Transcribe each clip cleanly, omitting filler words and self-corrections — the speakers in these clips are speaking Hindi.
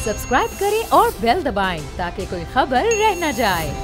सब्सक्राइब करें और बेल दबाएं ताकि कोई खबर रह न जाए।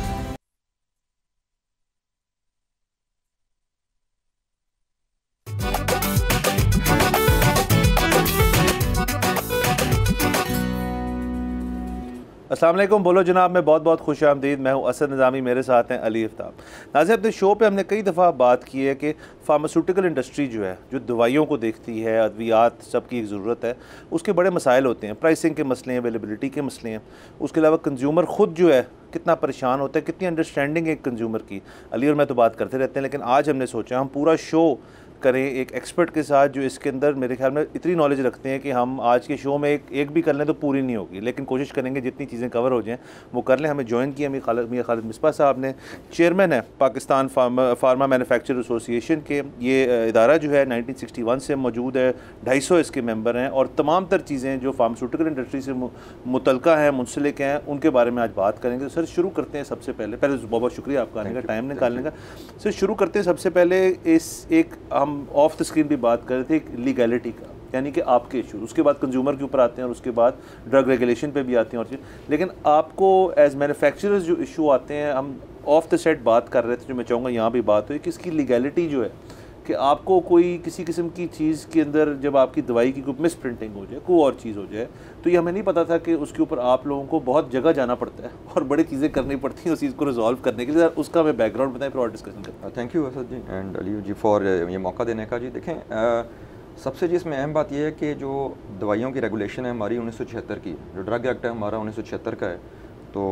अस्सलाम वालेकुम, बोलो जनाब में बहुत बहुत खुश आमदीद। मैं हूं असद निज़ामी, मेरे साथ हैं अली आफ्ताब। नाज़रीन, अपने शो पे हमने कई दफ़ा बात की है कि फार्मास्यूटिकल इंडस्ट्री जो है, जो दवाइयों को देखती है, अद्वियात सबकी एक ज़रूरत है, उसके बड़े मसाइल होते हैं। प्राइसिंग के मसले हैं, अवेलेबिलिटी के मसले हैं, उसके अलावा कंज्यूमर ख़ुद जो है कितना परेशान होता है, कितनी अंडरस्टैंडिंग है कंज्यूमर की। अली और मैं तो बात करते रहते हैं, लेकिन आज हमने सोचा हम पूरा शो करें एक एक्सपर्ट के साथ जो इसके अंदर मेरे ख्याल में इतनी नॉलेज रखते हैं कि हम आज के शो में एक भी कर लें तो पूरी नहीं होगी, लेकिन कोशिश करेंगे जितनी चीज़ें कवर हो जाएं वो कर लें। हमें ज्वाइन किया मियां खालिद मिसबा साहब ने, चेयरमैन है पाकिस्तान फार्मा मैन्युफैक्चरर एसोसिएशन के। ये इदारा जो है 1961 से मौजूद है, 250 इसके मेंबर हैं और तमाम तर चीज़ें जो फार्मास्यूटिकल इंडस्ट्री से मुतलका हैं, मुंसलिक हैं, उनके बारे में आज बात करेंगे। सर शुरू करते हैं सबसे पहले बहुत बहुत शुक्रिया आपका आने का, टाइम निकालने का। सर शुरू करते हैं सबसे पहले इस एक हम ऑफ द स्क्रीन भी बात कर रहे थे लीगैलिटी का, यानी कि आपके इशू, उसके बाद कंज्यूमर के ऊपर आते हैं और उसके बाद ड्रग रेगुलेशन पे भी आते हैं और चीज़। लेकिन आपको एज मैन्युफैक्चरर्स जो इशू आते हैं, हम ऑफ द सेट बात कर रहे थे, जो मैं चाहूँगा यहाँ भी बात हुई कि इसकी लीगैलिटी जो है कि आपको कोई किसी किस्म की चीज़ के अंदर जब आपकी दवाई की कोई मिस प्रिंटिंग हो जाए, कोई और चीज़ हो जाए, तो ये हमें नहीं पता था कि उसके ऊपर आप लोगों को बहुत जगह जाना पड़ता है और बड़ी चीज़ें करनी पड़ती हैं उस चीज़ को रिजॉल्व करने के लिए। उसका हमें बैकग्राउंड बताएं, फिर और डिस्कशन करते हैं। Thank you Asad ji and Ali ji for ये मौका देने का। जी देखें, सबसे जी इसमें अहम बात यह है कि जो दवाइयों की रेगुलेशन है हमारी 1976 की, जो ड्रग एक्ट है हमारा 1976 का है, तो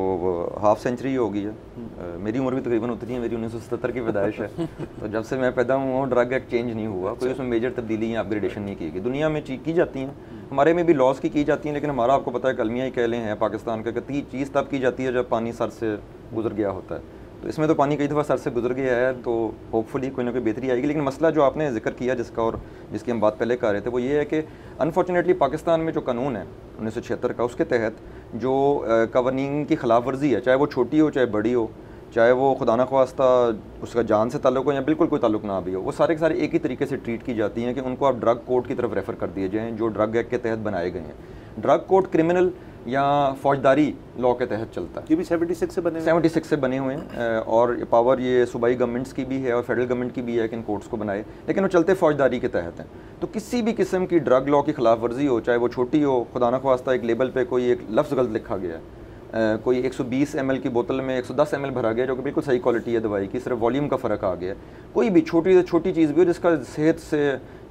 हाफ सेंचुरी हो गई है। मेरी उम्र भी तकरीबन उतनी है, मेरी 1977 की पैदाइश है। तो जब से मैं पैदा हुआ हूँ ड्रग एक्ट चेंज नहीं हुआ, कोई उसमें मेजर तब्दीली या अपग्रेडेशन नहीं की गई। दुनिया में की जाती हैं, हमारे में भी लॉस की जाती हैं, लेकिन हमारा आपको पता है कलमिया ही कहले हैं पाकिस्तान का कि चीज़ तब की जाती है जब पानी सर से गुजर गया होता है। तो इसमें तो पानी कई दफ़ा सर से गुजर गया है, तो होपफुली कोई ना कोई बेहतरी आएगी। लेकिन मसला जो आपने जिक्र किया जिसका और जिसकी हम बात पहले कर रहे थे, वो ये है कि अनफॉर्चुनेटली पाकिस्तान में जो कानून है 1976 का, उसके तहत जो कवानीन की खिलाफ वर्जी है, चाहे वो छोटी हो चाहे बड़ी हो, चाहे वो खुदा न ख्वास्ता उसका जान से ताल्लुक हो या बिल्कुल कोई ताल्लुक ना भी हो, वो सारे के सारे एक ही तरीके से ट्रीट की जाती हैं कि उनको आप ड्रग कोर्ट की तरफ रेफ़र कर दिए जाएँ, जो ड्रग एक्ट के तहत बनाए गए हैं। ड्रग कोर्ट क्रिमिनल या फौजदारी लॉ के तहत चलता है। ये भी 76 से बने हुए हैं और पावर ये सूबाई गवर्नमेंट्स की भी है और फेडरल गवर्नमेंट की भी है कि इन कोर्ट्स को बनाए, लेकिन वो चलते फौजदारी के तहत हैं। तो किसी भी किस्म की ड्रग लॉ की खिलाफ वर्जी हो, चाहे वो छोटी हो, खुदा न ख्वास्ता एक लेबल पे कोई एक लफ्ज़ गलत लिखा गया है, कोई 120 ml की बोतल में 110 ml भरा गया जो कि बिल्कुल सही क्वालिटी है दवाई की, सिर्फ वॉल्यूम का फ़र्क आ गया, कोई भी छोटी से छोटी चीज़ भी हो जिसका सेहत से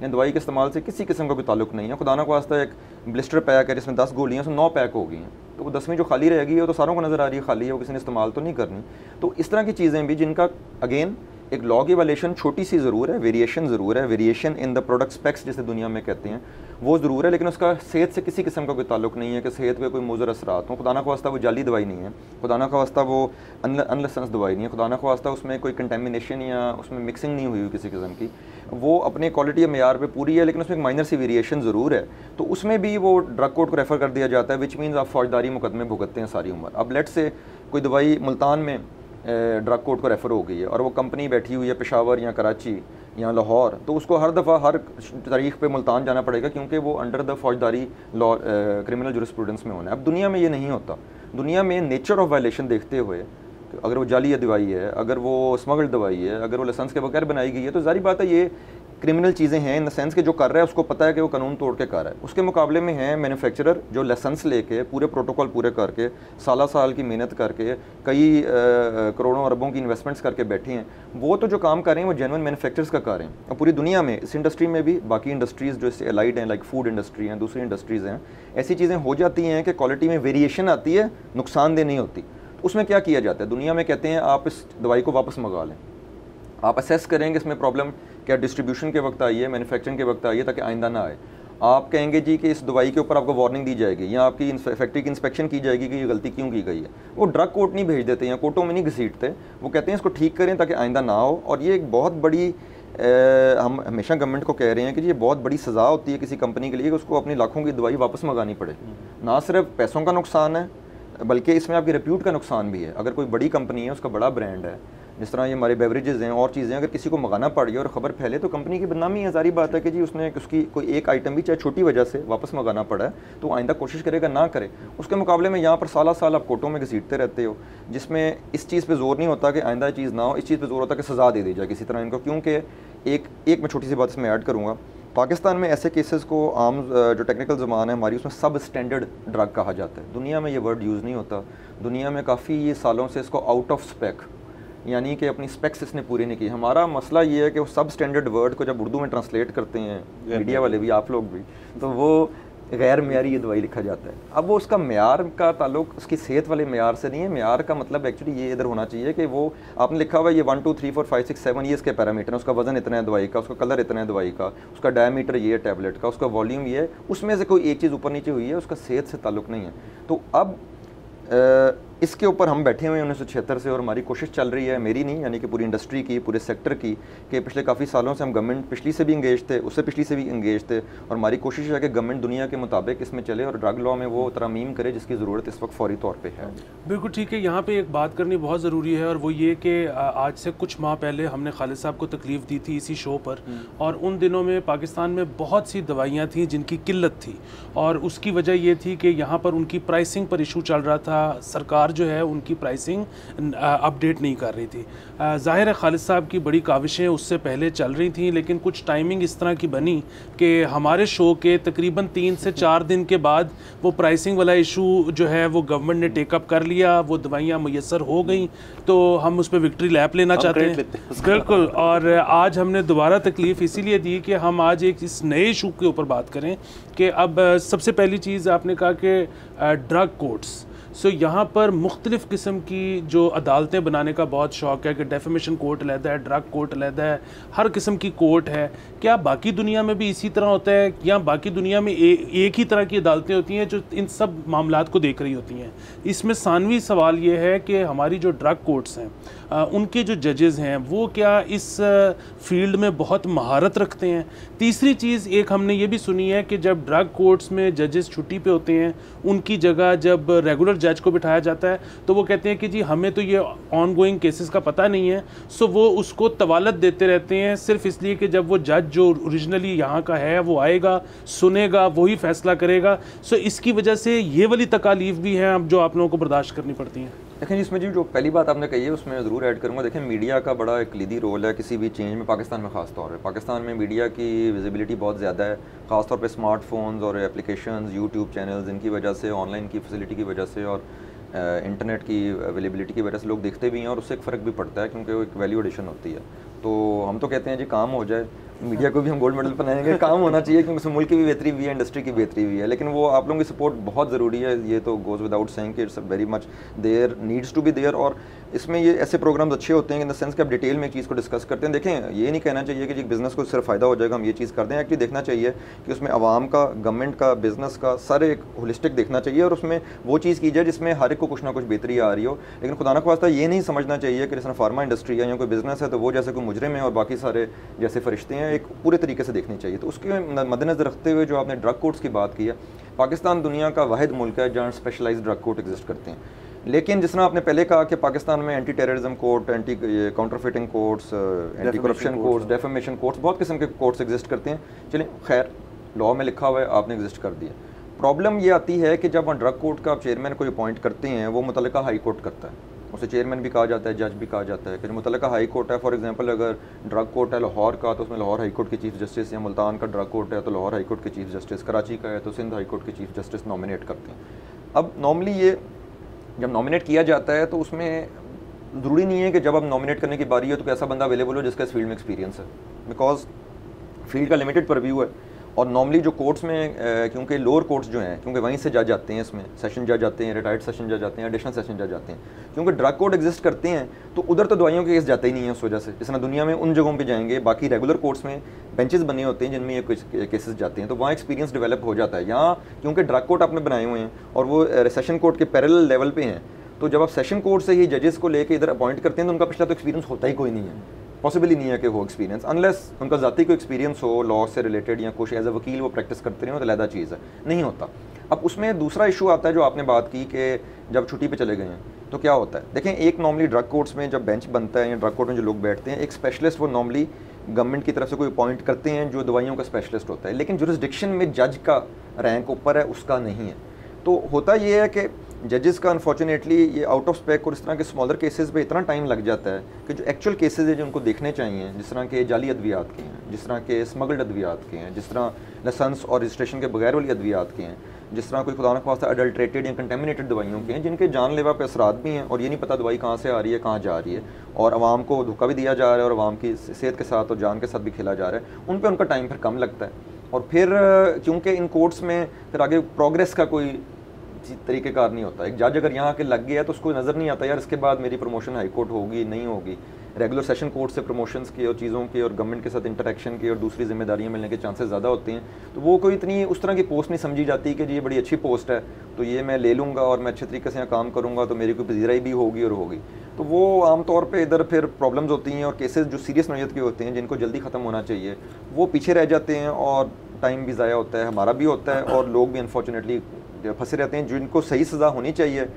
या दवाई के इस्तेमाल से किसी किस्म का कोई ताल्लुक नहीं है। खुदा न ख्वास्ता एक ब्लिस्टर पैक है जिसमें 10 गोलियाँ, उसमें 9 पैक हो गई हैं, तो वो 10वीं जो खाली रहेगी वो तो सारों को नज़र आ रही है खाली है, वो किसी ने इस्तेमाल तो नहीं करनी। तो इस तरह की चीज़ें भी जिनका अगेन एक लॉ की वायलेशन छोटी सी ज़रूर है, वेरिएशन ज़रूर है, variation in the product specs जिसे दुनिया में कहते हैं, वो ज़रूर है, लेकिन उसका सेहत से किसी किस्म का कोई ताल्लुक नहीं है कि सेहत पे कोई मुज़र असरात हो। खुदा न ख्वास्ता वो जाली दवाई नहीं है, खुदा न ख्वास्ता वो अनलाइसेंस दवाई नहीं है, खुदा न ख्वास्ता उसमें कोई कंटेमिनेशन या उसमें मिक्सिंग नहीं हुई किसी किस्म की, वो अपने क्वालिटी या मेयार पे पूरी है, लेकिन उसमें एक माइनर सी वेरिएशन ज़रूर है। तो उसमें भी वो ड्रग कोर्ट को रेफ़र कर दिया जाता है, विच मीन्स आप फौजदारी मुकदमे भुगतते हैं सारी उम्र। अब लेट से कोई दवाई मुल्तान में ड्रग कोर्ट को रेफ़र हो गई है और वो कंपनी बैठी हुई है पेशावर या कराची या लाहौर, तो उसको हर दफ़ा हर तारीख पे मुल्तान जाना पड़ेगा क्योंकि वो अंडर द फौजदारी लॉ क्रिमिनल जुरिस्प्रूडेंस में होना है। अब दुनिया में ये नहीं होता। दुनिया में नेचर ऑफ वायलेशन देखते हुए, अगर वो जाली दवाई है, अगर वो स्मगल्ड दवाई है, अगर वो लाइसेंस के बगैर बनाई गई है, तो ज़ाहिर बात है ये क्रिमिनल चीज़ें हैं इन द सेंस कि जो कर रहा है उसको पता है कि वो कानून तोड़ के कर रहा है। उसके मुकाबले में है मैन्युफैक्चरर जो लाइसेंस लेके पूरे प्रोटोकॉल पूरे करके साल की मेहनत करके कई करोड़ों अरबों की इन्वेस्टमेंट्स करके बैठे हैं, वो तो जो काम कर रहे हैं वो जेन्युइन मैन्युफैक्चरर्स का कर रहे हैं। और पूरी दुनिया में इस इंडस्ट्री में भी बाकी इंडस्ट्रीज़ जो इससे एलाइड हैं, लाइक फूड इंडस्ट्री हैं, दूसरी इंडस्ट्रीज़ हैं, ऐसी चीज़ें हो जाती हैं कि क्वालिटी में वेरिएशन आती है, नुकसानदेह नहीं होती। उसमें क्या किया जाता है, दुनिया में कहते हैं आप इस दवाई को वापस मंगा लें, आप असेस करेंगे इसमें प्रॉब्लम क्या डिस्ट्रीब्यूशन के वक्त आई है, मैन्युफैक्चरिंग के वक्त आई है, ताकि आइंदा ना आए। आप कहेंगे जी कि इस दवाई के ऊपर आपको वार्निंग दी जाएगी या आपकी फैक्ट्री की इंस्पेक्शन की जाएगी कि ये गलती क्यों की गई है। वो ड्रग कोर्ट नहीं भेज देते या कोर्टों में नहीं घसीटते, वो कहते हैं इसको ठीक करें ताकि आइंदा ना हो। और ये एक बहुत बड़ी हम हमेशा गवर्नमेंट को कह रहे हैं कि ये बहुत बड़ी सज़ा होती है किसी कंपनी के लिए कि उसको अपनी लाखों की दवाई वापस मंगानी पड़े। ना सिर्फ पैसों का नुकसान है बल्कि इसमें आपकी रिप्यूट का नुकसान भी है। अगर कोई बड़ी कंपनी है, उसका बड़ा ब्रांड है, जिस तरह ये हमारे बेवरेजेस हैं और चीज़ें, अगर किसी को मंगाना पड़ गया और ख़बर फैले तो कंपनी की बदनामी है। सारी बात है कि जी उसने उसकी कोई एक आइटम भी चाहे छोटी वजह से वापस मंगाना पड़ा है तो आइंदा कोशिश करेगा ना करे। उसके मुकाबले में यहाँ पर साल साल आप कोर्टों में घसीटते रहते हो, जिसमें इस चीज़ पर जोर नहीं होता कि आइंदा चीज़ ना हो, इस चीज़ पर जोर होता है कि सज़ा दे दी जाए किसी तरह इनको। क्योंकि एक मैं छोटी सी बात इसमें ऐड करूँगा, पाकिस्तान में ऐसे केसेस को आम जो टेक्निकल ज़बान है हमारी उसमें सब स्टैंडर्ड ड्रग कहा जाता है। दुनिया में ये वर्ड यूज़ नहीं होता, दुनिया में काफ़ी ये सालों से इसको आउट ऑफ स्पेक, यानी कि अपनी स्पेक्स इसने पूरी नहीं की। हमारा मसला ये है कि वो सब स्टैंडर्ड वर्ड को जब उर्दू में ट्रांसलेट करते हैं मीडिया वाले भी, आप लोग भी, तो वो गैर मेयारी ये दवाई लिखा जाता है। अब वो उसका मेयार का ताल्लुक उसकी सेहत वाले मेयार से नहीं है। मेयार का मतलब एक्चुअली ये इधर होना चाहिए कि वो आपने लिखा हुआ है ये 1 2 3 4 5 6 7 ये इसके पैरामीटर है, उसका वजन इतना है दवाई का, उसका कलर इतना है दवाई का, उसका डायमीटर ये है टैबलेट का, उसका वॉल्यूम ये है, उसमें से कोई एक चीज़ ऊपर नीचे हुई है, उसका सेहत से ताल्लुक नहीं है। तो अब इसके ऊपर हम बैठे हुए हैं 1976 से और हमारी कोशिश चल रही है, मेरी नहीं यानी कि पूरी इंडस्ट्री की, पूरे सेक्टर की, कि पिछले काफ़ी सालों से हम गवर्नमेंट पिछली से भी इंगेज थे, उससे पिछली से भी इंगेज थे, और हमारी कोशिश है कि गवर्नमेंट दुनिया के मुताबिक इसमें चले और ड्रग लॉ में वो तरमीम करे जिसकी ज़रूरत इस वक्त फौरी तौर पर है। बिल्कुल ठीक है। यहाँ पर एक बात करनी बहुत ज़रूरी है और वो ये कि आज से कुछ माह पहले हमने खालिद साहब को तकलीफ़ दी थी इसी शो पर, और उन दिनों में पाकिस्तान में बहुत सी दवाइयाँ थी जिनकी किल्लत थी, और उसकी वजह ये थी कि यहाँ पर उनकी प्राइसिंग पर इशू चल रहा था। सरकार जो है उनकी प्राइसिंग अपडेट नहीं कर रही थी। ज़ाहिर है खालिद साहब की बड़ी काविशें उससे पहले चल रही थी, लेकिन कुछ टाइमिंग इस तरह की बनी कि हमारे शो के तकरीबन 3 से 4 दिन के बाद वो प्राइसिंग वाला इशू जो है वो गवर्नमेंट ने टेकअप कर लिया, वो दवाइयाँ मुयस्सर हो गई, तो हम उस पर विक्ट्री लैप लेना चाहते हैं। बिल्कुल। और आज हमने दोबारा तकलीफ़ इसीलिए दी कि हम आज एक इस नए इशू के ऊपर बात करें कि अब सबसे पहली चीज़ आपने कहा कि ड्रग कोर्ट्स, सो यहाँ पर मुख्तलिफ़ किस्म की जो अदालतें बनाने का बहुत शौक़ है कि डेफेमेशन कोर्ट अलहदा है, ड्रग कोर्ट अलहदा है, हर किस्म की कोर्ट है। क्या बाकी दुनिया में भी इसी तरह होता है, या बाकी दुनिया में एक ही तरह की अदालतें होती हैं जो इन सब मामलात को देख रही होती हैं? इसमें सानवी सवाल ये है कि हमारी जो ड्रग कोर्ट्स हैं उनके जो जजेस हैं वो क्या इस फील्ड में बहुत महारत रखते हैं? तीसरी चीज़ एक हमने ये भी सुनी है कि जब ड्रग कोर्ट्स में जजेस छुट्टी पे होते हैं, उनकी जगह जब रेगुलर जज को बिठाया जाता है तो वो कहते हैं कि जी हमें तो ये ऑन गोइंग केसेस का पता नहीं है, सो वो उसको तवालत देते रहते हैं सिर्फ इसलिए कि जब वो जज जो ओरिजिनली यहाँ का है वो आएगा, सुनेगा, वही फैसला करेगा। सो इसकी वजह से ये वाली तकालीफ भी हैं अब जो आप लोगों को बर्दाश्त करनी पड़ती हैं। देखें इसमें जी जो पहली बात आपने कही है उसमें ज़रूर ऐड करूँगा। देखें मीडिया का बड़ा एक लीदी रोल है किसी भी चेंज में, पाकिस्तान में ख़ास तौर पे। पाकिस्तान में मीडिया की विजिबिलिटी बहुत ज़्यादा है, ख़ास तौर पे स्मार्टफोन्स और एप्लीकेशंस, यूट्यूब चैनल्स, इनकी वजह से, ऑनलाइन की फैसिलिटी की वजह से और इंटरनेट की अवेलेबिलिटी की वजह से लोग देखते भी हैं और उससे एक फ़र्क भी पड़ता है क्योंकि वो एक वैल्यू एडिशन होती है। तो हम तो कहते हैं जी काम हो जाए, मीडिया को भी हम गोल्ड मेडल बनाएंगे, काम होना चाहिए क्योंकि उसमें मुल्क की भी बेहतरी भी है, इंडस्ट्री की बेहतरी भी है, लेकिन वो आप लोगों की सपोर्ट बहुत ज़रूरी है। ये तो गोज़ विदाउट सेइंग कि it's very much there, needs to be there. और इसमें ये ऐसे प्रोग्राम्स अच्छे होते हैं इन द सेंस कि आप डिटेल में एक चीज़ को डिस्कस करते हैं। देखें ये नहीं कहना चाहिए कि जी बिज़नेस को सिर्फ फ़ायदा हो जाएगा हम ये चीज़ कर दें, एक्चुअली देखना चाहिए कि उसमें आवाम का, गवर्नमेंट का, बिज़नेस का सारे एक होलिस्टिक देखना चाहिए और उसमें वो चीज़ की जाए जिसमें हर एक को कुछ ना कुछ बेहतरी आ रही हो। लेकिन खुदा न ख्वास्ता ये नहीं समझना चाहिए कि जैसे फार्मा इंडस्ट्री है या कोई बिज़नेस है तो वो जैसे कोई मुजरिम है और बाकी सारे जैसे फरिश्ते हैं, एक पूरे तरीके से देखनी चाहिए। तो उसके मद्देनज़र रखते हुए जो आपने ड्रग कोर्ट्स की बात की है, पाकिस्तान दुनिया का वाहिद मुल्क है जहाँ स्पेशलाइज्ड ड्रग कोर्ट एग्जिस्ट करते हैं। लेकिन जिस तरह आपने पहले कहा कि पाकिस्तान में anti terrorism court, anti counterfeiting courts, anti corruption courts, defamation courts, बहुत किस्म के कोर्ट्स एग्जिस्ट करते हैं। चलें खैर, लॉ में लिखा हुआ है, आपने एग्जिस्ट कर दिया। प्रॉब्लम ये आती है कि जब ड्रग कोर्ट का आप चेयरमैन कोई अपॉइंट करते हैं, वो मुतल्लिका हाई कोर्ट करता है, उसे चेयरमैन भी कहा जाता है, जज भी कहा जाता है। कि मुतल्लिका हाई कोर्ट है, फॉर एग्जांपल अगर ड्रग कोर्ट है लाहौर का तो उसमें लाहौर हाई कोर्ट के चीफ जस्टिस, या मुल्तान का ड्रग कोर्ट है तो लाहौर हाई कोर्ट के चीफ जस्टिस, कराची का है तो सिंध हाई कोर्ट के चीफ जस्टिस नॉमिनेट करते हैं। अब नॉर्मली ये जब नॉमिनेट किया जाता है तो उसमें ज़रूरी नहीं है कि जब अब नॉमिनेट करने की बारी हो तो ऐसा बंदा अवेलेबल हो जिसका इस फील्ड में एक्सपीरियंस है, बिकॉज फील्ड का लिमिटेड परव्यू है। और नॉर्मली जो कोर्ट्स में क्योंकि लोअर कोर्ट्स जो हैं, क्योंकि वहीं से जज आते हैं, इसमें सेशन जज आते हैं, रिटायर्ड सेशन जज आते हैं, एडिशनल सेशन जज आते हैं, क्योंकि ड्रग कोर्ट एग्जिस्ट करते हैं तो उधर तो दवाइयों के केस जाते ही नहीं है उस वजह से। जिस तरह दुनिया में उन जगहों पे जाएंगे, बाकी रेगुलर कोर्ट्स में बेंचेस बने होते हैं जिनमें ये केसेस जाते हैं, तो वहाँ एक्सपीरियंस डेवलप हो जाता है। यहाँ क्योंकि ड्रग कोर्ट आपने बनाए हुए हैं और वो सेशन कोर्ट के पैरेलल लेवल पे हैं, तो जब आप सेशन कोर्ट से ही जजेस को लेकर इधर अपॉइंट करते हैं तो उनका पिछला तो एक्सपीरियंस होता ही कोई नहीं है, पॉसिबल ही नहीं है कि हो एक्सपीरियंस, अनलेस उनका ज़ाती कोई एक्सपीरियंस हो लॉ से रिलेटेड या कुछ एज अ वकील वो प्रैक्टिस करते रहे हो तो अलहदा चीज़ है, नहीं होता। अब उसमें दूसरा इशू आता है जो आपने बात की कि जब छुट्टी पे चले गए हैं, तो क्या होता है, देखें एक नॉर्मली ड्रग कोर्ट्स में जब बेंच बनता है या ड्रग कोर्ट में जो लोग बैठते हैं, एक स्पेशलिस्ट वो नॉर्मली गवर्नमेंट की तरफ से कोई अपॉइंट करते हैं जो दवाइयों का स्पेशलिस्ट होता है, लेकिन जुरिस्डिक्शन में जज का रैंक ऊपर है, उसका नहीं है। तो होता ये है कि जजेस का अनफॉर्चुनेटली ये आउट ऑफ स्पेक और इस तरह के स्मॉलर केसेस पे इतना टाइम लग जाता है कि जो एक्चुअल केसेस है जो उनको देखने चाहिए, जिस तरह के जाली अद्वियात के हैं, जिस तरह के स्मगल्ड अद्वियात के हैं, जिस तरह लाइसेंस और रजिस्ट्रेशन के बगैर वाली अद्वियात के हैं, जिस तरह कोई खुदा न खास्ता अडल्ट्रेटेड या कंटेमिनेटेड दवाइयों के हैं जिनके जानलेवा पे असरात भी हैं और ये नहीं पता दवाई कहाँ से आ रही है, कहाँ जा रही है, और आवाम को धोखा भी दिया जा रहा है और आवाम की सेहत के साथ और जान के साथ भी खेला जा रहा है, उन पर उनका टाइम फिर कम लगता है। और फिर क्योंकि इन कोर्ट्स में फिर आगे प्रोग्रेस का कोई तरीक़ेकार नहीं होता। एक जज अगर यहाँ के लग गया तो उसको नज़र नहीं आता यार इसके बाद मेरी प्रमोशन हाई कोर्ट होगी नहीं होगी। रेगुलर सेशन कोर्ट से प्रमोशंस की और चीज़ों की और गवर्नमेंट के साथ इंटरेक्शन की और दूसरी जिम्मेदारियाँ मिलने के चांसेस ज़्यादा होते हैं, तो वो कोई इतनी उस तरह की पोस्ट नहीं समझी जाती कि ये बड़ी अच्छी पोस्ट है तो ये मैं ले लूँगा और मैं अच्छे तरीके से यहाँ काम करूँगा तो मेरी कोई पजीराई भी होगी और होगी। तो वो आमतौर पर इधर फिर प्रॉब्लम्स होती हैं और केसेस जो सीरियस नौयत के होते हैं जिनको जल्दी ख़त्म होना चाहिए वो पीछे रह जाते हैं और टाइम भी ज़ाया होता है, हमारा भी होता है और लोग भी अनफॉर्चुनेटली फंसे रहते हैं। जिनको सही सज़ा होनी चाहिए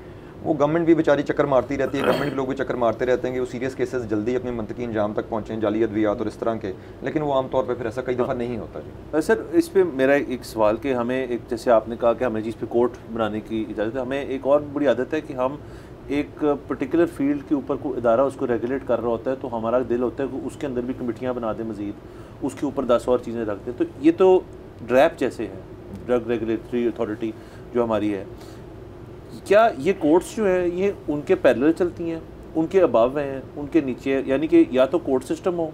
वो गवर्नमेंट भी बेचारी चक्कर मारती रहती है, गवर्नमेंट के लोग भी चक्कर मारते रहते हैं कि वो सीरियस केसेस जल्दी अपने मंतकी अंजाम तक पहुँचें, जाली अद्वियात और इस तरह के, लेकिन वो आमतौर पर फिर ऐसा कई दफ़ा नहीं होता जी। सर इस पर मेरा एक सवाल कि हमें एक जैसे आपने कहा कि हमें जिस पे कोर्ट बनाने की इजाज़त है, हमें एक और बड़ी आदत है कि हम एक पर्टिकुलर फील्ड के ऊपर कोई इदारा उसको रेगुलेट कर रहा होता है तो हमारा दिल होता है कि उसके अंदर भी कमेटियाँ बना दें, मज़ीद उसके ऊपर 10 और चीज़ें रख दें। तो ये तो ड्रैप जैसे है, ड्रग रेगुलेटरी अथॉरिटी जो हमारी है, क्या ये कोर्ट्स जो है ये उनके पैरेलल चलती हैं, उनके अबाव हैं, उनके नीचे, यानी कि या तो कोर्ट सिस्टम हो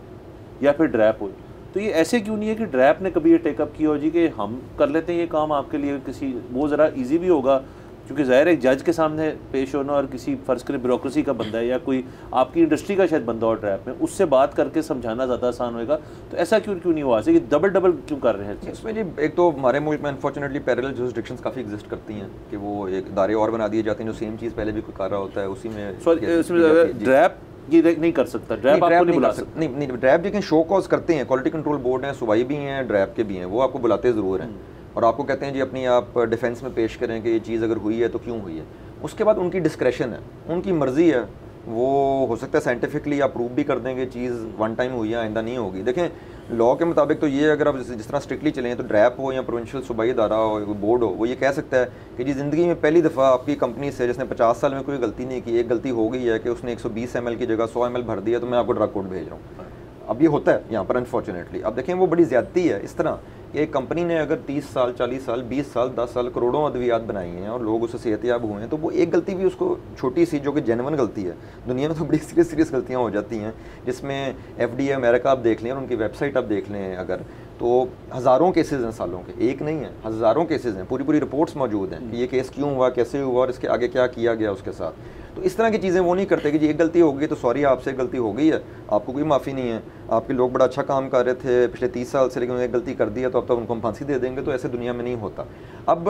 या फिर ड्रैप हो? तो ये ऐसे क्यों नहीं है कि ड्रैप ने कभी ये टेकअप किया हो जी कि हम कर लेते हैं ये काम आपके लिए, किसी वो ज़रा ईजी भी होगा क्योंकि ज़ाहिर है एक जज के सामने पेश होना और किसी फ़र्ज़ करें ब्यूरोक्रेसी का बंदा है या कोई आपकी इंडस्ट्री का शायद बंदा और ड्रैप में, उससे बात करके समझाना ज़्यादा आसान होगा। तो ऐसा क्यों नहीं हुआ कि डबल क्यों कर रहे हैं इसमें जी? एक तो हमारे मुल्क में अनफॉर्चुनेटली पैरेलल जुरिस्डिक्शंस काफ़ी एग्जिस्ट करती हैं कि वो एक इदारे और बना दिए जाते हैं जो सेम चीज़ पहले भी कोई कर रहा होता है उसी में। ड्रैप ये नहीं कर सकता, ड्रैप आपको नहीं बुला सकता। नहीं, ड्रैप लेकिन शो कॉज करते हैं, क्वालिटी कंट्रोल बोर्ड हैं, सूबाई भी हैं, ड्रैप के भी हैं, वो आपको बुलाते ज़रूर हैं और आपको कहते हैं जी अपनी आप डिफेंस में पेश करें कि ये चीज़ अगर हुई है तो क्यों हुई है। उसके बाद उनकी डिस्क्रेशन है, उनकी मर्ज़ी है, वो हो सकता है साइंटिफिकली आप प्रूव भी कर देंगे चीज़ वन टाइम हुई है आइंदा नहीं होगी। देखें लॉ के मुताबिक तो ये अगर आप जिस तरह स्ट्रिक्टली चलें तो ड्रैप हो या प्रोविंशियल सूबाई इदारा हो, बोर्ड हो, वो ये कह सकता है कि जी ज़िंदगी में पहली दफ़ा आपकी कंपनी से जिसने 50 साल में कोई गलती नहीं की, एक गलती हो गई है कि उसने 120 ml की जगह 100 ml भर दिया तो मैं आपको ड्रग कोर्ट भेज रहा हूँ। अब ये होता है यहाँ पर अनफॉर्चुनेटली। अब देखें वो बड़ी ज़्यादती है इस तरह कि एक कंपनी ने अगर 30 साल 40 साल 20 साल 10 साल करोड़ों अद्वियात बनाई हैं और लोग उससे सेहतियाब हुए हैं, तो वो एक गलती भी उसको छोटी सी जो कि जेन्युइन गलती है, दुनिया में तो बड़ी सीरियस गलतियाँ हो जाती हैं जिसमें FDA अमेरिका आप देख लें और उनकी वेबसाइट आप देख लें अगर, तो हज़ारों केसेस हैं सालों के, एक नहीं है हज़ारों केसेस हैं, पूरी रिपोर्ट्स मौजूद हैं कि ये केस क्यों हुआ, कैसे हुआ और इसके आगे क्या किया गया उसके साथ। तो इस तरह की चीज़ें वो नहीं करते कि जी एक गलती हो गई तो सॉरी आपसे गलती हो गई है, आपको कोई माफ़ी नहीं है, आपके लोग बड़ा अच्छा काम कर रहे थे पिछले 30 साल से लेकिन उन्होंने गलती कर दी है तो अब तक उनको हम फांसी दे देंगे। तो ऐसे दुनिया में नहीं होता। अब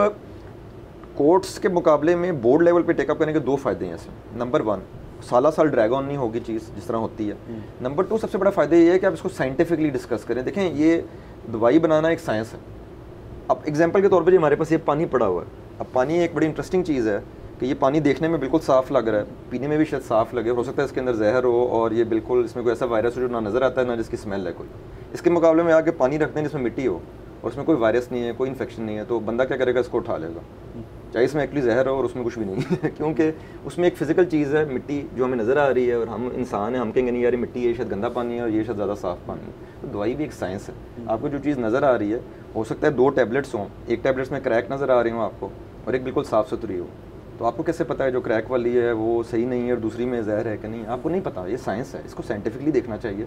कोर्ट्स के मुकाबले में बोर्ड लेवल पे टेकअप करने के दो फ़ायदे हैं इसमें। नंबर 1, साल ड्रैग ऑन नहीं होगी चीज़ जिस तरह होती है। नंबर 2, सबसे बड़ा फ़ायदा ये है कि आप इसको साइंटिफिकली डिस्कस करें। देखें ये दवाई बनाना एक साइंस है। अब एग्जाम्पल के तौर पर हमारे पास ये पानी पड़ा हुआ है। अब पानी एक बड़ी इंटरेस्टिंग चीज़ है कि ये पानी देखने में बिल्कुल साफ़ लग रहा है, पीने में भी शायद साफ़ लगे, हो सकता है इसके अंदर जहर हो और ये बिल्कुल इसमें कोई ऐसा वायरस हो जो ना नज़र आता है ना जिसकी स्मेल है कोई। इसके मुकाबले में आके पानी रखते हैं जिसमें मिट्टी हो और उसमें कोई वायरस नहीं है, कोई इन्फेक्शन नहीं है, तो बंदा क्या करेगा, इसको उठा लेगा, चाहे इसमें एक्चुअली जहर हो और उसमें कुछ भी नहीं है क्योंकि उसमें एक फ़िज़िकल चीज़ है, मिट्टी जो हमें नज़र आ रही है और हम इंसान हैं, हम कहेंगे नहीं यार मिट्टी है, शायद गंदा पानी है और ये शायद ज़्यादा साफ़ पानी है। तो दवाई भी एक साइंस है। आपको जो चीज़ नज़र आ रही है, हो सकता है 2 टैबलेट्स हों, एक टैबलेट्स में क्रैक नज़र आ रही हो आपको और एक बिल्कुल साफ़ सुथरी हो, तो आपको कैसे पता है जो क्रैक वाली है वो सही नहीं है और दूसरी में जहर है कि नहीं? आपको नहीं पता। ये साइंस है, इसको साइंटिफिकली देखना चाहिए,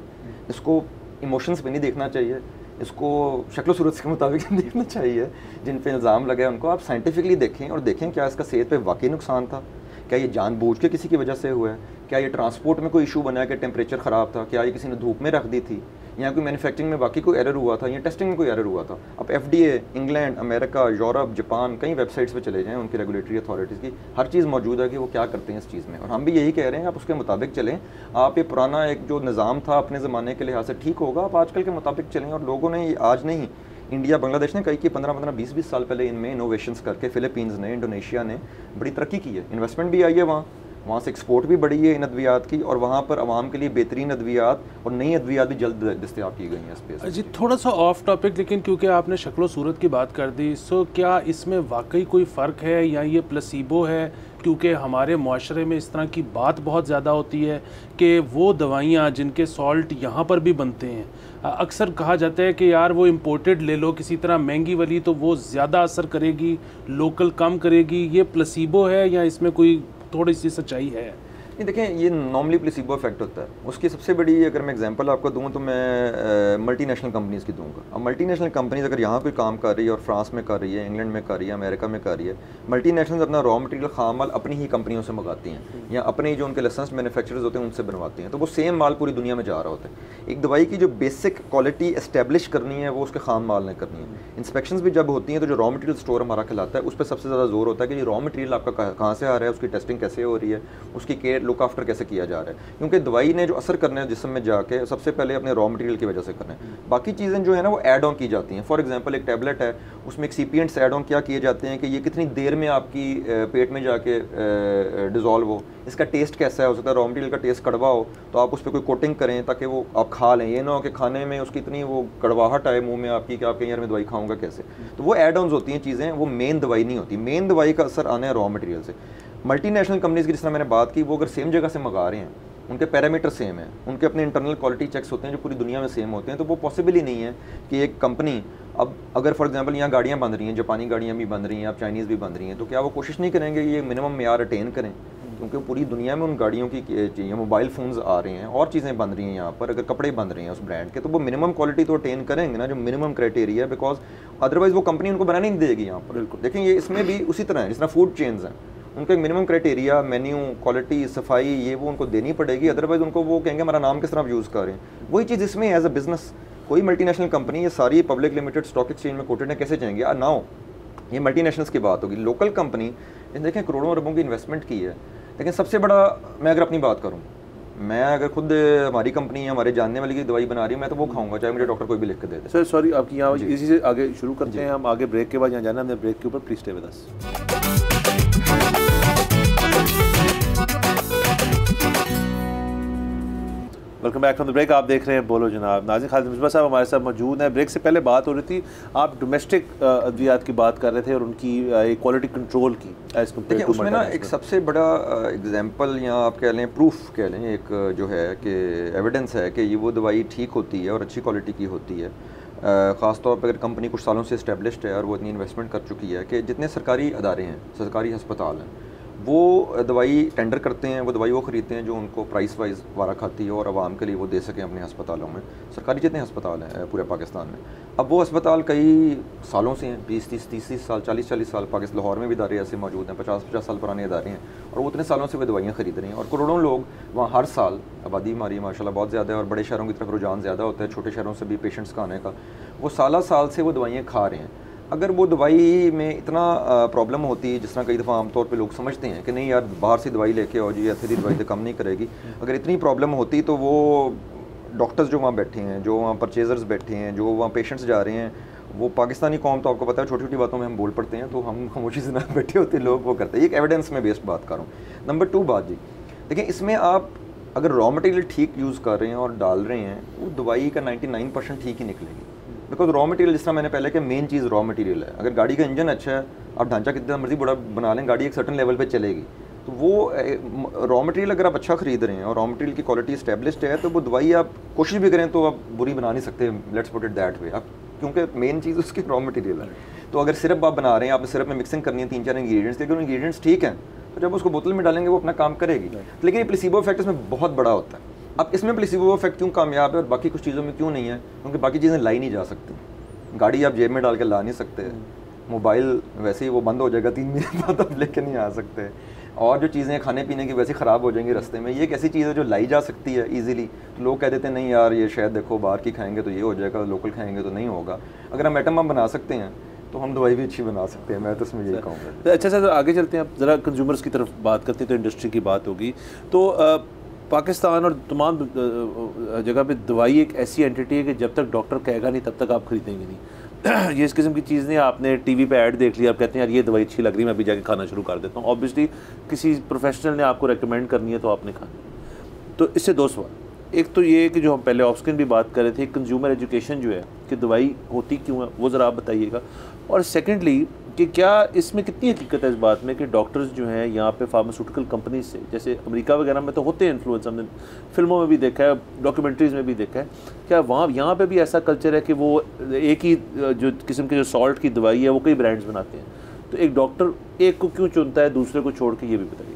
इसको इमोशंस पे नहीं देखना चाहिए, इसको शक्ल सूरत के मुताबिक देखना चाहिए। जिन पे इल्ज़ाम लगे उनको आप साइंटिफिकली देखें और देखें क्या इसका सेहत पे वाकई नुकसान था, क्या ये जानबूझ के किसी की वजह से हुआ है, क्या ये ट्रांसपोर्ट में कोई इशू बना है कि टेम्परेचर ख़राब था, क्या ये किसी ने धूप में रख दी थी, या कोई मैन्युफैक्चरिंग में बाकी कोई एरर हुआ था, या टेस्टिंग में कोई एरर हुआ था। अब FDA, England, America, Europe, Japan, कई वेबसाइट्स पे चले जाएँ उनकी रेगुलेटरी अथॉरिटीज़ की, हर चीज़ मौजूद है कि वो क्या करते हैं इस चीज़ में। और हम भी यही कह रहे हैं आप उसके मुताबिक चलें। आप ये पुराना एक जो निज़ाम था अपने ज़माने के लिहाज से ठीक होगा, आप आजकल के मुताबिक चलें। और लोगों ने आज नहीं, इंडिया बांग्लादेश ने कई कि 15-15, 20-20 साल पहले इनमें इनोवेशंस करके, फिलीपींस ने, इंडोनेशिया ने बड़ी तरक्की की है, इन्वेस्टमेंट भी आई है वहाँ, वहाँ से एक्सपोर्ट भी बढ़ी है इन अद्वियात की, और वहाँ पर आवाम के लिए बेहतरीन अद्वियात और नई अद्वियात भी जल्द दस्तयाब की गई हैं स्पेस। जी थोड़ा सा ऑफ टॉपिक, लेकिन क्योंकि आपने शक्ल सूरत की बात कर दी, सो क्या इसमें वाकई कोई फ़र्क है या ये प्लेसिबो है? क्योंकि हमारे माशरे में इस तरह की बात बहुत ज़्यादा होती है कि वो दवाइयाँ जिनके सॉल्ट यहाँ पर भी बनते हैं, अक्सर कहा जाता है कि यार वो इम्पोर्टेड ले लो किसी तरह महंगी वाली, तो वो ज़्यादा असर करेगी, लोकल कम करेगी। ये प्लेसिबो है या इसमें कोई थोड़ी सी सच्चाई है? नहीं देखें, ये नॉर्मली प्लेसिबो इफेक्ट होता है। उसकी सबसे बड़ी अगर मैं एग्जांपल आपको दूं तो मैं मल्टीनेशनल कंपनीज़ की दूंगा। अब मल्टीनेशनल कंपनीज़ अगर यहाँ कोई काम कर रही है और फ्रांस में कर रही है, इंग्लैंड में कर रही है, अमेरिका में कर रही है, मल्टीनेशनल्स अपना रॉ मटेरियल खाम माल अपनी ही कंपनियों से मंगाती हैं या अपने ही जो उनके लाइसेंस्ड मैन्युफैक्चरर्स होते हैं उनसे बनवाती हैं, तो वो सेम माल पूरी दुनिया में जा रहा होता है। एक दवाई की जो बेसिक क्वालिटी इस्टेब्लिश करनी है वो उसके खाम माल ने करनी है। इंस्पेक्शंस भी जब होती हैं तो जो रॉ मटेरियल स्टोर हमारा कहलाता है उस पर सबसे ज़्यादा जोर होता है कि ये रॉ मटेरियल आपका कहाँ से आ रहा है, उसकी टेस्टिंग कैसे हो रही है, उसकी केयर लुक आफ्टर कैसे किया जा रहा है, क्योंकि दवाई ने जो असर करना है जिस्म में जाके सबसे पहले अपने रॉ मटेरियल की वजह से करना है। बाकी चीज़ें जो है ना वो ऐड ऑन की जाती हैं। फॉर एग्जांपल एक टैबलेट है, उसमें एक्सीपिएंट्स ऐड ऑन क्या किए जाते हैं कि ये कितनी देर में आपकी पेट में जाके डिज़ोल्व हो, इसका टेस्ट कैसा है, हो सकता है रॉ मटेरियल का टेस्ट कड़वा हो तो आप उस पर कोई कोटिंग करें ताकि वो आप खा लें। ये ना हो कि खाने में उसकी इतनी वो कड़वाहट आए मुँह में आपकी कि आप कहीं यार मैं दवाई खाऊंगा कैसे। तो वो ऐड ऑन्स होती हैं चीज़ें, वो मेन दवाई नहीं होती। मेन दवाई का असर आना है रॉ मटेरियल से। मल्टीनेशनल कंपनीज़ की जिस तरह मैंने बात की, वो अगर सेम जगह से मंगा रहे हैं, उनके पैरामीटर सेम है, उनके अपने इंटरनल क्वालिटी चेक्स होते हैं जो पूरी दुनिया में सेम होते हैं, तो वो पॉसिबल ही नहीं है कि एक कंपनी अब अगर फॉर एग्जांपल यहाँ गाड़ियाँ बन रही हैं, जापानी गाड़ियाँ भी बन रही हैं, अब चाइनीज़ भी बन रही हैं, तो क्या वो कोशिश नहीं करेंगे ये मिनिमम मेयार अटेन करें? क्योंकि पूरी दुनिया में उन गाड़ियों की मोबाइल फ़ोन्स आ रहे हैं और चीज़ें बन रही हैं यहाँ पर, अगर कपड़े बन रहे हैं उस ब्रांड के, तो वो मिनिमम क्वालिटी तो अटेन करेंगे ना, जो मिनिमम क्राइटेरिया है, बिकॉज अदरवाइज़ वो कंपनी उनको बनाने नहीं देगी यहाँ पर। बिल्कुल देखें, ये इसमें भी उसी तरह है जिस तरह फूड चेन्स हैं, उनका एक मिनिमम क्राइटेरिया, मेन्यू, क्वालिटी, सफाई, ये वो उनको देनी पड़ेगी, अदरवाइज उनको वो कहेंगे हमारा नाम किस तरह आप यूज़ कर रहे हैं। वही चीज़ इसमें एज अ बिजनेस, कोई मल्टीनेशनल कंपनी ये सारी पब्लिक लिमिटेड स्टॉक एक्सचेंज में कोटेड है, कैसे जाएंगे? नाउ ये मल्टीनेशनल्स की बात होगी। लोकल कंपनी देखें करोड़ों अरबों की इन्वेस्टमेंट की है, लेकिन सबसे बड़ा, मैं अगर अपनी बात करूँ, मैं अगर खुद हमारी कंपनी हमारे जानने वाली की दवाई बना रही है, मैं तो वो खाऊंगा चाहे मुझे डॉक्टर कोई भी लिख के दे दे। सर सॉरी, आपकी यहाँ इसी से आगे शुरू करते हैं हम, आगे ब्रेक के बाद यहाँ जाना हमने, ब्रेक के ऊपर please stay with us. Welcome back from the break. आप देख रहे हैं बोलो जनाब। नाज़िर खालिद मिसबा साहब हमारे साथ मौजूद हैं। ब्रेक से पहले बात हो रही थी, आप डोमेस्टिक अद्वियात की बात कर रहे थे और उनकी क्वालिटी कंट्रोल की एज कम्पेयर टू। उसमें ना एक सबसे बड़ा एग्जांपल या आप कह लें प्रूफ कह लें, एक जो है कि एविडेंस है कि ये वो दवाई ठीक होती है और अच्छी क्वालिटी की होती है। ख़ास तौर पर अगर कंपनी कुछ सालों से इस्टेब्लिश्ड है और वो इतनी इन्वेस्टमेंट कर चुकी है कि जितने सरकारी अदारे हैं, सरकारी हस्पताल हैं, वो दवाई टेंडर करते हैं, वो दवाई वो ख़रीदते हैं जो उनको प्राइस वाइज वारा खाती है और आवाम के लिए वो दे सकें अपने अस्पतालों में। सरकारी जितने अस्पताल हैं पूरे पाकिस्तान में, अब वो अस्पताल कई सालों से हैं, 20-30 साल, 40-40 साल, पाकिस्तान लाहौर में भी इदारे ऐसे मौजूद हैं, 50-50 साल पुराने इदारे हैं, और वो उतने सालों से वो दवाइयाँ ख़रीद रहे हैं। और करोड़ों लोग वहाँ हर साल, आबादी हमारी माशाल्लाह बहुत ज़्यादा है और बड़े शहरों की तरफ रुझान ज़्यादा होता है, छोटे शहरों से भी पेशेंट्स का आने का, वो साल से वो दवाइयाँ खा रहे हैं। अगर वो दवाई में इतना प्रॉब्लम होती है, जिस तरह कई दफ़ा आमतौर पे लोग समझते हैं कि नहीं यार बाहर से दवाई लेके आओ जी, ऐसी दवाई तो कम नहीं करेगी, अगर इतनी प्रॉब्लम होती तो वो डॉक्टर्स जो वहाँ बैठे हैं, जो वहाँ परचेजर्स बैठे हैं, जो वहाँ पेशेंट्स जा रहे हैं, वो पाकिस्तानी कौम तो आपको पता है छोटी छोटी बातों में हम बोल पड़ते हैं, तो हम खामोशी से ना बैठे होते लोग वो करते हैं। एक एविडेंस में बेस्ड बात कर रहा हूँ। नंबर 2 बात जी, देखिए इसमें आप अगर रॉ मटेरियल ठीक यूज़ कर रहे हैं और डाल रहे हैं, वो दवाई का 99% ठीक ही निकलेगी। बिकॉज रॉ मटेरियल, जिस तरह मैंने पहले कहा, मेन चीज़ रॉ मटेरियल है। अगर गाड़ी का इंजन अच्छा है, आप ढांचा कितना मर्जी बड़ा बना लें, गाड़ी एक सर्टन लेवल पे चलेगी। तो वो रॉ मटेरियल अगर आप अच्छा ख़रीद रहे हैं और रॉ मटेरियल की क्वालिटी इस्टेब्लिश्ड है, तो वो दवाई आप कोशिश भी करें तो आप बुरी बना नहीं सकते, let's put it that way. आप क्योंकि मेन चीज़ उसकी रॉ मटेरियल है। तो अगर सिरप आप बना रहे हैं, आपने सिरप में मिक्सिंग करनी है 3-4 इंग्रीडियंट्स, लेकिन इंग्रीडियंट्स ठीक हैं, तो जब उसको बोतल में डालेंगे वो अपना काम करेगी। लेकिन ये प्लेसिबो इफेक्ट इसमें बहुत बड़ा होता है। अब इसमें प्लेसिबो इफेक्ट क्यों कामयाब है और बाकी कुछ चीज़ों में क्यों नहीं है? क्योंकि बाकी चीज़ें लाई नहीं जा सकती। गाड़ी आप जेब में डाल के ला नहीं सकते, मोबाइल वैसे ही वो बंद हो जाएगा 3 महीने बाद, आप लेके नहीं आ सकते, और जो चीज़ें खाने पीने की वैसे ख़राब हो जाएंगी रास्ते में। ये एक ऐसी चीज़ है जो लाई जा सकती है ईजिली। तो लोग कह देते हैं नहीं यार ये शायद देखो बाहर की खाएंगे तो ये हो जाएगा, लोकल खाएंगे तो नहीं होगा। अगर हम एटम बम बना सकते हैं तो हम दवाई भी अच्छी बना सकते हैं, मैं तो इसमें यही कहूँगा। अच्छा सर, आगे चलते हैं, आप ज़रा कंज्यूमर्स की तरफ बात करते हैं तो इंडस्ट्री की बात होगी। तो पाकिस्तान और तमाम जगह पे दवाई एक ऐसी एंटिटी है कि जब तक डॉक्टर कहेगा नहीं तब तक आप ख़रीदेंगे नहीं। ये इस किस्म की चीज़ नहीं, आपने टीवी पे ऐड देख लिया, आप कहते हैं यार ये दवाई अच्छी लग रही है, मैं अभी जाके खाना शुरू कर देता हूँ। ऑब्वियसली किसी प्रोफेशनल ने आपको रेकमेंड करनी है तो आपने खानी। तो इससे दो सवाल, एक तो ये है कि जो हम पहले ऑफ स्क्रीन भी बात कर रहे थे, कंज्यूमर एजुकेशन जो है कि दवाई होती क्यों है, वो ज़रा आप बताइएगा। और सेकेंडली कि क्या इसमें कितनी हकीकत है इस बात में कि डॉक्टर्स जो हैं यहाँ पे फार्मास्यूटिकल कंपनीज से, जैसे अमेरिका वगैरह में तो होते हैं इन्फ्लुएंस, हमने फिल्मों में भी देखा है, डॉक्यूमेंट्रीज़ में भी देखा है, क्या वहाँ यहाँ पे भी ऐसा कल्चर है कि वो एक ही जो किस्म के जो सॉल्ट की दवाई है वो कई ब्रांड्स बनाते हैं, तो एक डॉक्टर एक को क्यों चुनता है दूसरे को छोड़ के, ये भी बताइए।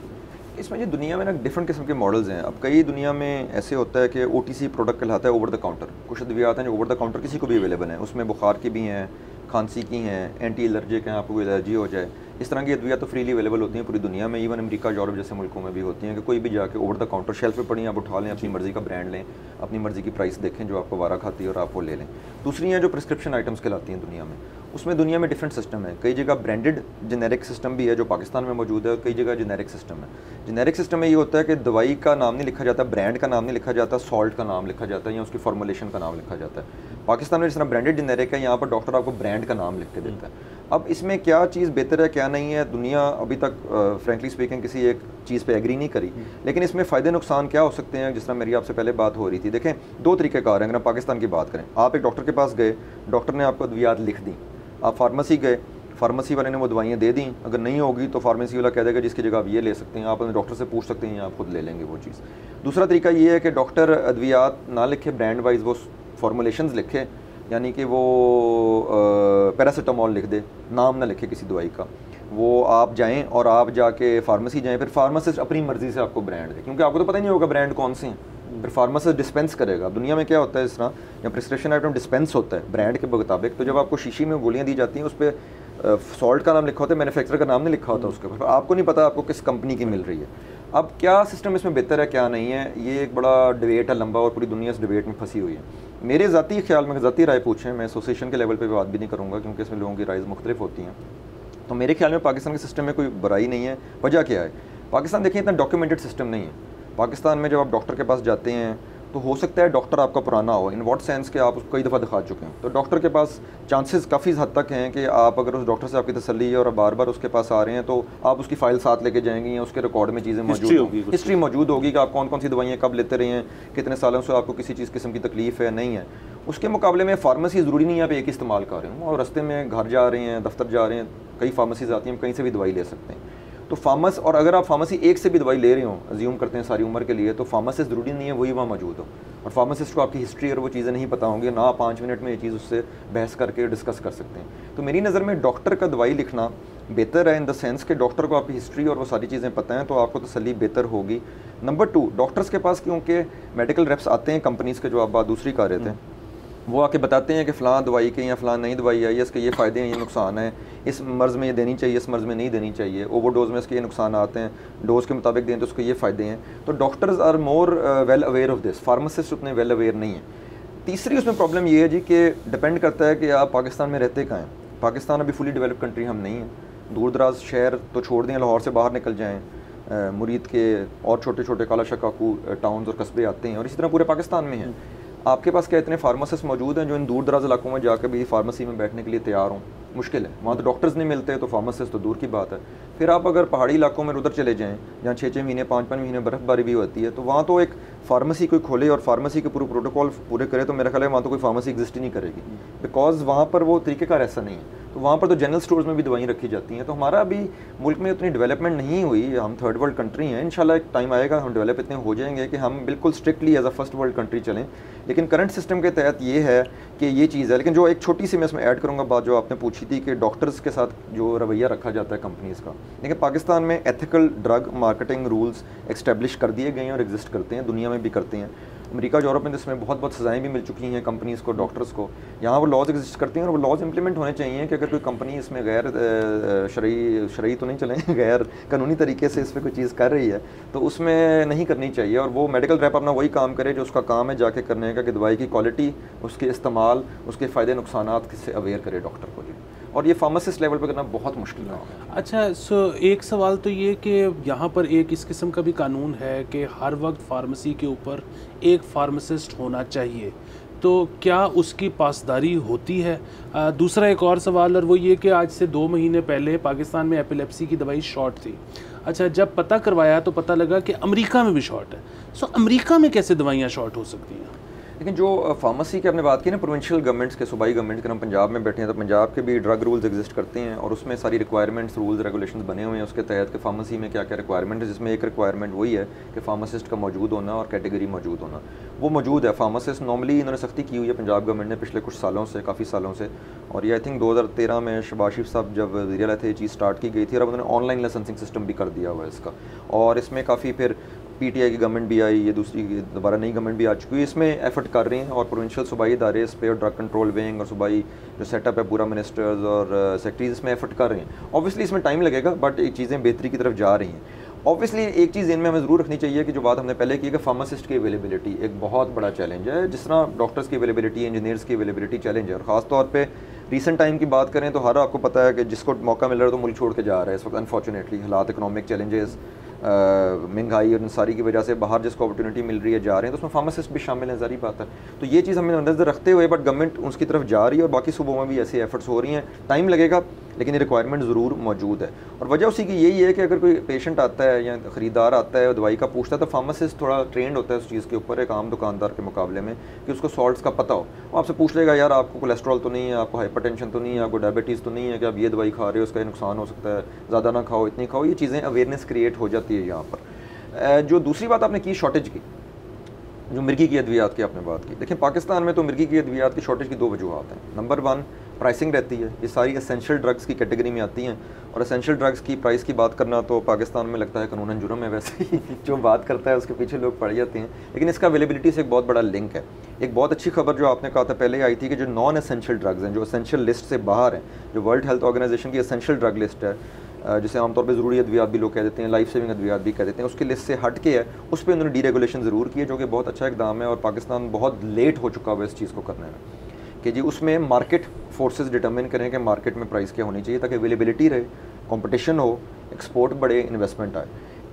इसमें जो दुनिया में ना डिफरेंट किस्म के मॉडल्स हैं। अब कई दुनिया में ऐसे होता है कि OTC प्रोडक्ट कहलाता है, ओवर द काउंटर। कुछ अद्वियात हैं जो ओवर द काउंटर किसी को भी अवेलेबल हैं, उसमें बुखार की भी हैं, खांसी की हैं, एंटी एलर्जिक हैं, आपको कोई एलर्जी हो जाए, इस तरह की अद्वियात तो फ्रीली अवेलेबल होती हैं पूरी दुनिया में। इवन अमेरिका, यूरोप जैसे मुल्कों में भी होती हैं कि कोई भी जाके ओवर द काउंटर शेल्फ पे पड़ी आप उठा लें, अपनी मर्ज़ी का ब्रांड लें, अपनी मर्ज़ी की प्राइस देखें जो आपको वारा खाती है और आप वो ले लें। दूसरी हैं जो प्रिस्क्रिप्शन आइटम्स कहलाती हैं दुनिया में, उसमें दुनिया में डिफरेंट सिस्टम है। कई जगह ब्रांडेड जेनेरिक सिस्टम भी है जो पाकिस्तान में मौजूद है, और कई जगह जेनेरिक सिस्टम है। जेनेरिक सिस्टम में ये होता है कि दवाई का नाम नहीं लिखा जाता, ब्रांड का नाम नहीं लिखा जाता, सॉल्ट का नाम लिखा जाता है या उसकी फॉर्मुलेशन का नाम लिखा जाता है। पाकिस्तान में जिस तरह ब्रांडेड जेनेरिक है, यहाँ पर डॉक्टर आपको ब्रांड का नाम लिख के देता है। अब इसमें क्या चीज़ बेहतर है क्या नहीं है, दुनिया अभी तक फ्रेंकली स्पीकिंग किसी एक चीज़ पे एग्री नहीं करी, लेकिन इसमें फ़ायदे नुकसान क्या हो सकते हैं, जिस तरह मेरी आपसे पहले बात हो रही थी। देखें, दो तरीक़ेकार हैं। अगर हम पाकिस्तान की बात करें, आप एक डॉक्टर के पास गए, डॉक्टर ने आपको अद्वियात लिख दी, आप फार्मेसी गए, फार्मेसी वाले ने वो दवाइयाँ दे दी, अगर नहीं होगी तो फार्मेसी वाला कह देगा जिसकी जगह आप ये ले सकते हैं, आप अपने डॉक्टर से पूछ सकते हैं या आप खुद ले लेंगे वो चीज़। दूसरा तरीका ये है कि डॉक्टर अद्वियात ना लिखे ब्रांड वाइज, वो फॉर्मुलेशंस लिखे, यानी कि वो पैरासीटामोल लिख दे, नाम ना लिखे किसी दवाई का। वो आप जाएं और आप जाके फार्मेसी जाएं, फिर फार्मासिस्ट अपनी मर्ज़ी से आपको ब्रांड दे, क्योंकि आपको तो पता ही नहीं होगा ब्रांड कौन से हैं, फिर फार्मासिस्ट डिस्पेंस करेगा। दुनिया में क्या होता है, इस तरह या प्रिस्क्रिप्शन आइटम डिस्पेंस होता है ब्रांड के मुताबिक, तो जब आपको शीशी में गोलियाँ दी जाती हैं उस पर सॉल्ट का नाम लिखा होता है, मैन्युफैक्चरर का नाम नहीं लिखा होता उसके ऊपर, आपको नहीं पता आपको किस कंपनी की मिल रही है। अब क्या सिस्टम इसमें बेहतर है क्या नहीं है, ये एक बड़ा डिबेट है लंबा, और पूरी दुनिया इस डिबेट में फंसी हुई है। मेरे ज़ाती ख्याल में, ज़ाती राय पूछें, मैं एसोसिएशन के लेवल पे बात भी नहीं करूँगा क्योंकि इसमें लोगों की राय मुख्तलिफ होती हैं, तो मेरे ख्याल में पाकिस्तान के सिस्टम में कोई बुराई नहीं है। वजह क्या है, पाकिस्तान देखिए इतना डॉक्यूमेंटेड सिस्टम नहीं है। पाकिस्तान में जब आप डॉक्टर के पास जाते हैं तो हो सकता है डॉक्टर आपका पुराना हो, इन व्हाट सेंस कि आप उसको कई दफ़ा दिखा चुके हैं, तो डॉक्टर के पास चांसेस काफ़ी हद तक हैं कि आप अगर उस डॉक्टर से आपकी तसल्ली है और बार बार उसके पास आ रहे हैं तो आप उसकी फ़ाइल साथ लेके जाएंगे या उसके रिकॉर्ड में चीज़ें मौजूद होगी, हिस्ट्री मौजूद होगी कि आप कौन कौन सी दवाइयाँ कब लेते रहे हैं, कितने सालों से आपको किसी चीज़ किस्म की तकलीफ़ है नहीं है। उसके मुकाबले में फार्मेसी ज़रूरी नहीं है आप एक ही इस्तेमाल कर रहे हो, और रास्ते में घर जा रहे हैं, दफ्तर जा रहे हैं, कई फार्मेसीज आती हैं, कहीं से भी दवाई ले सकते हैं। तो फार्मस, और अगर आप फार्मेसी एक से भी दवाई ले रहे हो, अज्यूम करते हैं सारी उम्र के लिए, तो फार्मासिस्ट ज़रूरी नहीं है वही वहाँ मौजूद हो, और फार्मासिस्ट को आपकी हिस्ट्री और वो चीज़ें नहीं पता होंगी ना, 5 मिनट में ये चीज़ उससे बहस करके डिस्कस कर सकते हैं। तो मेरी नज़र में डॉक्टर का दवाई लिखना बेहतर है, इन द सेंस कि डॉक्टर को आपकी हिस्ट्री और वो सारी चीज़ें पता हैं, तो आपको तसल्ली बेहतर होगी। नंबर 2, डॉक्टर्स के पास क्योंकि मेडिकल रेप्स आते हैं कंपनीज़ के, जो आप बात दूसरी कर रहे थे, वो आके बताते हैं कि फ़लाँ दवाई के या फ़लाँ नई दवाई आई है, इसके ये फ़ायदे हैं, ये नुकसान है, इस मर्ज़ में ये देनी चाहिए, इस मर्ज़ में नहीं देनी चाहिए, ओवरडोज़ में इसके ये नुकसान आते हैं, डोज़ के मुताबिक दें तो उसके ये फ़ायदे हैं। तो doctors are more well aware of this, pharmacist उतने वेल अवेयर नहीं है। तीसरी उसमें प्रॉब्लम ये है जी कि डिपेंड करता है कि आप पाकिस्तान में रहते कहाँ हैं। पाकिस्तान अभी फुली डेवलप कंट्री हम नहीं हैं, दूर दराज शहर तो छोड़ दें, लाहौर से बाहर निकल जाएँ, मुरीद के और छोटे छोटे काला शकाकू टाउन्स और कस्बे आते हैं, और इसी तरह पूरे पाकिस्तान में हैं। आपके पास क्या इतने फार्मासिस्ट मौजूद हैं जो इन दूर दराज इलाकों में जाकर भी फार्मेसी में बैठने के लिए तैयार हों? मुश्किल है, वहाँ तो डॉक्टर्स नहीं मिलते, तो फार्मासिस्ट तो दूर की बात है। फिर आप अगर पहाड़ी इलाकों में उधर चले जाएँ जहाँ 6-6 महीने 5-5 महीने बर्फ़बारी भी होती है, तो वहाँ तो एक फार्मेसी कोई खोले और फार्मेसी के पूरे प्रोटोकॉल पूरे करे, तो मेरा ख्याल है वहाँ तो कोई फार्मेसी एग्जिस्ट ही नहीं करेगी, बिकॉज वहाँ पर वो तरीक़ेकार ऐसा नहीं है। तो वहाँ पर तो जनरल स्टोर्स में भी दवाइयाँ रखी जाती हैं। तो हमारा अभी मुल्क में उतनी डेवलपमेंट नहीं हुई, हम थर्ड वर्ल्ड कंट्री हैं, इंशाल्लाह एक टाइम आएगा हम डेवलप इतने हो जाएंगे कि हम बिल्कुल strictly as a first world country चलें। लेकिन करंट सिस्टम के तहत ये है कि ये चीज़ है। लेकिन जो एक छोटी सी मैं इसमें ऐड करूँगा बात, जो आपने पूछी थी कि डॉक्टर्स के साथ जो रवैया रखा जाता है कंपनीज़ का, लेकिन पाकिस्तान में एथिकल ड्रग मार्केटिंग रूल्स एक्स्टेब्लिश कर दिए गए हैं और एग्जिस्ट करते हैं, दुनिया में भी करते हैं। अमेरिका यूरोप में इसमें बहुत बहुत सज़ाएँ भी मिल चुकी हैं कंपनीज़ को, डॉक्टर्स को। यहाँ वो लॉज एग्जिस्ट करती हैं और वो लॉज इंप्लीमेंट होने चाहिए कि अगर कोई कंपनी इसमें गैर शरई तो नहीं चलें, गैर कानूनी तरीके से इस पर कोई चीज़ कर रही है तो उसमें नहीं करनी चाहिए। और वो मेडिकल रैप अपना वही काम करे जो उसका काम है जाके करने का, कि दवाई की क्वालिटी, उसके इस्तेमाल, उसके फ़ायदे नुकसानात से अवेयर करे डॉक्टर को जी। और ये फार्मासिस्ट लेवल पर करना बहुत मुश्किल काम है। अच्छा, सो एक सवाल तो ये कि यहाँ पर एक इस किस्म का भी कानून है कि हर वक्त फार्मेसी के ऊपर एक फार्मासिस्ट होना चाहिए, तो क्या उसकी पासदारी होती है? दूसरा एक और सवाल, और वो ये कि आज से 2 महीने पहले पाकिस्तान में एपिलेप्सी की दवाई शॉर्ट थी। अच्छा, जब पता करवाया तो पता लगा कि अमेरिका में भी शॉर्ट है। सो अमेरिका में कैसे दवाइयाँ शॉर्ट हो सकती हैं? लेकिन जो फार्मेसी की आपने बात की ना, प्रोविंशियल गवर्नमेंट्स के, सूबाई गवर्नमेंट्स के, हम पंजाब में बैठे हैं तो पंजाब के भी ड्रग रूल्स एग्जिस्ट करते हैं और उसमें सारी रिक्वायरमेंट्स, रूल्स, रेगुलेशंस बने हुए हैं उसके तहत कि फार्मेसी में क्या क्या रिक्वायरमेंट है, जिसमें एक रिक्वायरमेंट वही है कि फार्मासिस्ट का मौजूद होना और कैटेगरी मौजूद होना। वो मौजूद है। फार्मासिस्ट नॉर्मली इन्होंने सख्ती की हुई है पंजाब गवर्नमेंट ने पिछले कुछ सालों से, काफ़ी सालों से, और ये आई थिंक 2013 में शहबाज शरीफ साहब जब वज़ीर आला थे ये चीज़ स्टार्ट की गई थी और अब उन्होंने ऑनलाइन लाइसेंसिंग सिस्टम भी कर दिया हुआ है इसका। और इसमें काफ़ी फिर पीटीआई की गवर्नमेंट भी आई, ये दूसरी दोबारा नई गवर्नमेंट भी आ चुकी है, इसमें एफर्ट कर रही हैं और प्रोविंशियल सूबाई इदारे इस पे और ड्रग कंट्रोल विंग और सूबाई जो सेटअप है पूरा, मिनिस्टर्स और सेक्रेटरीज इसमें एफर्ट कर रही हैं। ऑब्वियसली इसमें टाइम लगेगा बट ये चीज़ें बेहतरी की तरफ जा रही हैं। ऑब्वियसली एक चीज़ इनमें हमें ज़रूर रखनी चाहिए कि जो बात हमने पहले की कि फार्मासिस्ट की अवेलेबिलिटी एक बहुत बड़ा चैलेंज है, जिस तरह डॉक्टर्स की अवेलेबिलिटी, इंजीनियर्स की अवेलेबिलिटी चैलेंज है। और ख़ास तौर पे रीसेंट टाइम की बात करें तो हर आपको पता है कि जिसको मौका मिल रहा है तो मुल्क छोड़ के जा रहा है इस वक्त, अनफॉर्चुनेटली हालात, इकोनॉमिक चैलेंजेस, महंगाई और इन सारी की वजह से बाहर जिसको अपॉर्चुनिटी मिल रही है जा रहे हैं, तो उसमें फार्मासिस्ट भी शामिल है, ज़ाहिर बात है। तो ये चीज़ हमें नज़र रखते हुए बट गवर्नमेंट उसकी तरफ जा रही है और बाकी सूबों में भी ऐसी एफर्ट्स हो रही हैं। टाइम लगेगा लेकिन ये रिक्वायरमेंट ज़रूर मौजूद है और वजह उसी की यही है कि अगर कोई पेशेंट आता है या ख़रीदार आता है दवाई का पूछता है तो फार्मासिस्ट थोड़ा ट्रेंड होता है उस चीज़ के ऊपर एक आम दुकानदार के मुकाबले में कि उसको सॉल्ट्स का पता हो। वो आपसे पूछ लेगा यार आपको कोलेस्ट्रॉल तो नहीं है, आपको हाइपरटेंशन तो नहीं है, आपको डायबिटीज़ तो नहीं है कि आप ये दवाई खा रहे हो उसका नुकसान हो सकता है, ज़्यादा ना खाओ, इतनी खाओ। ये चीज़ें अवेयरनेस क्रिएट हो जाती है यहाँ पर। जो दूसरी बात आपने की शॉर्टेज की, जो मिर्गी की अद्वियात की आपने बात की, देखिए पाकिस्तान में तो मिर्गी की अद्वियात की शॉर्टेज की 2 वजूहत हैं। नंबर 1 प्राइसिंग रहती है, ये सारी एसेंशियल ड्रग्स की कैटेगरी में आती हैं और एसेंशियल ड्रग्स की प्राइस की बात करना तो पाकिस्तान में लगता है कानूनन जुर्म है, वैसे ही जो बात करता है उसके पीछे लोग पड़ जाते हैं। लेकिन इसका अवेलेबिलिटी से एक बहुत बड़ा लिंक है। एक बहुत अच्छी खबर जो आपने कहा था पहले आई थी कि जो नॉन एसेंशियल ड्रग्स हैं, जो एसेंशियल लिस्ट से बाहर हैं, जो वर्ल्ड हेल्थ ऑर्गेनाइजेशन की एसेंशियल ड्रग लिस्ट है, जिसे आमतौर पर ज़रूरी अद्वियात भी लोग कह देते हैं, लाइफ सेविंग अद्वियात भी कह देते हैं, उसकी लिस्ट से हट के है, उस पर उन्होंने डीरेगुलेशन ज़रूर की है, जो कि बहुत अच्छा इकदाम है। और पाकिस्तान बहुत लेट हो चुका है इस चीज़ को करने में कि जी उसमें मार्केट फोर्सेस डिटरमिन करें कि मार्केट में प्राइस क्या होनी चाहिए ताकि अवेलेबिलिटी रहे, कंपटीशन हो, एक्सपोर्ट बढ़े, इन्वेस्टमेंट आए।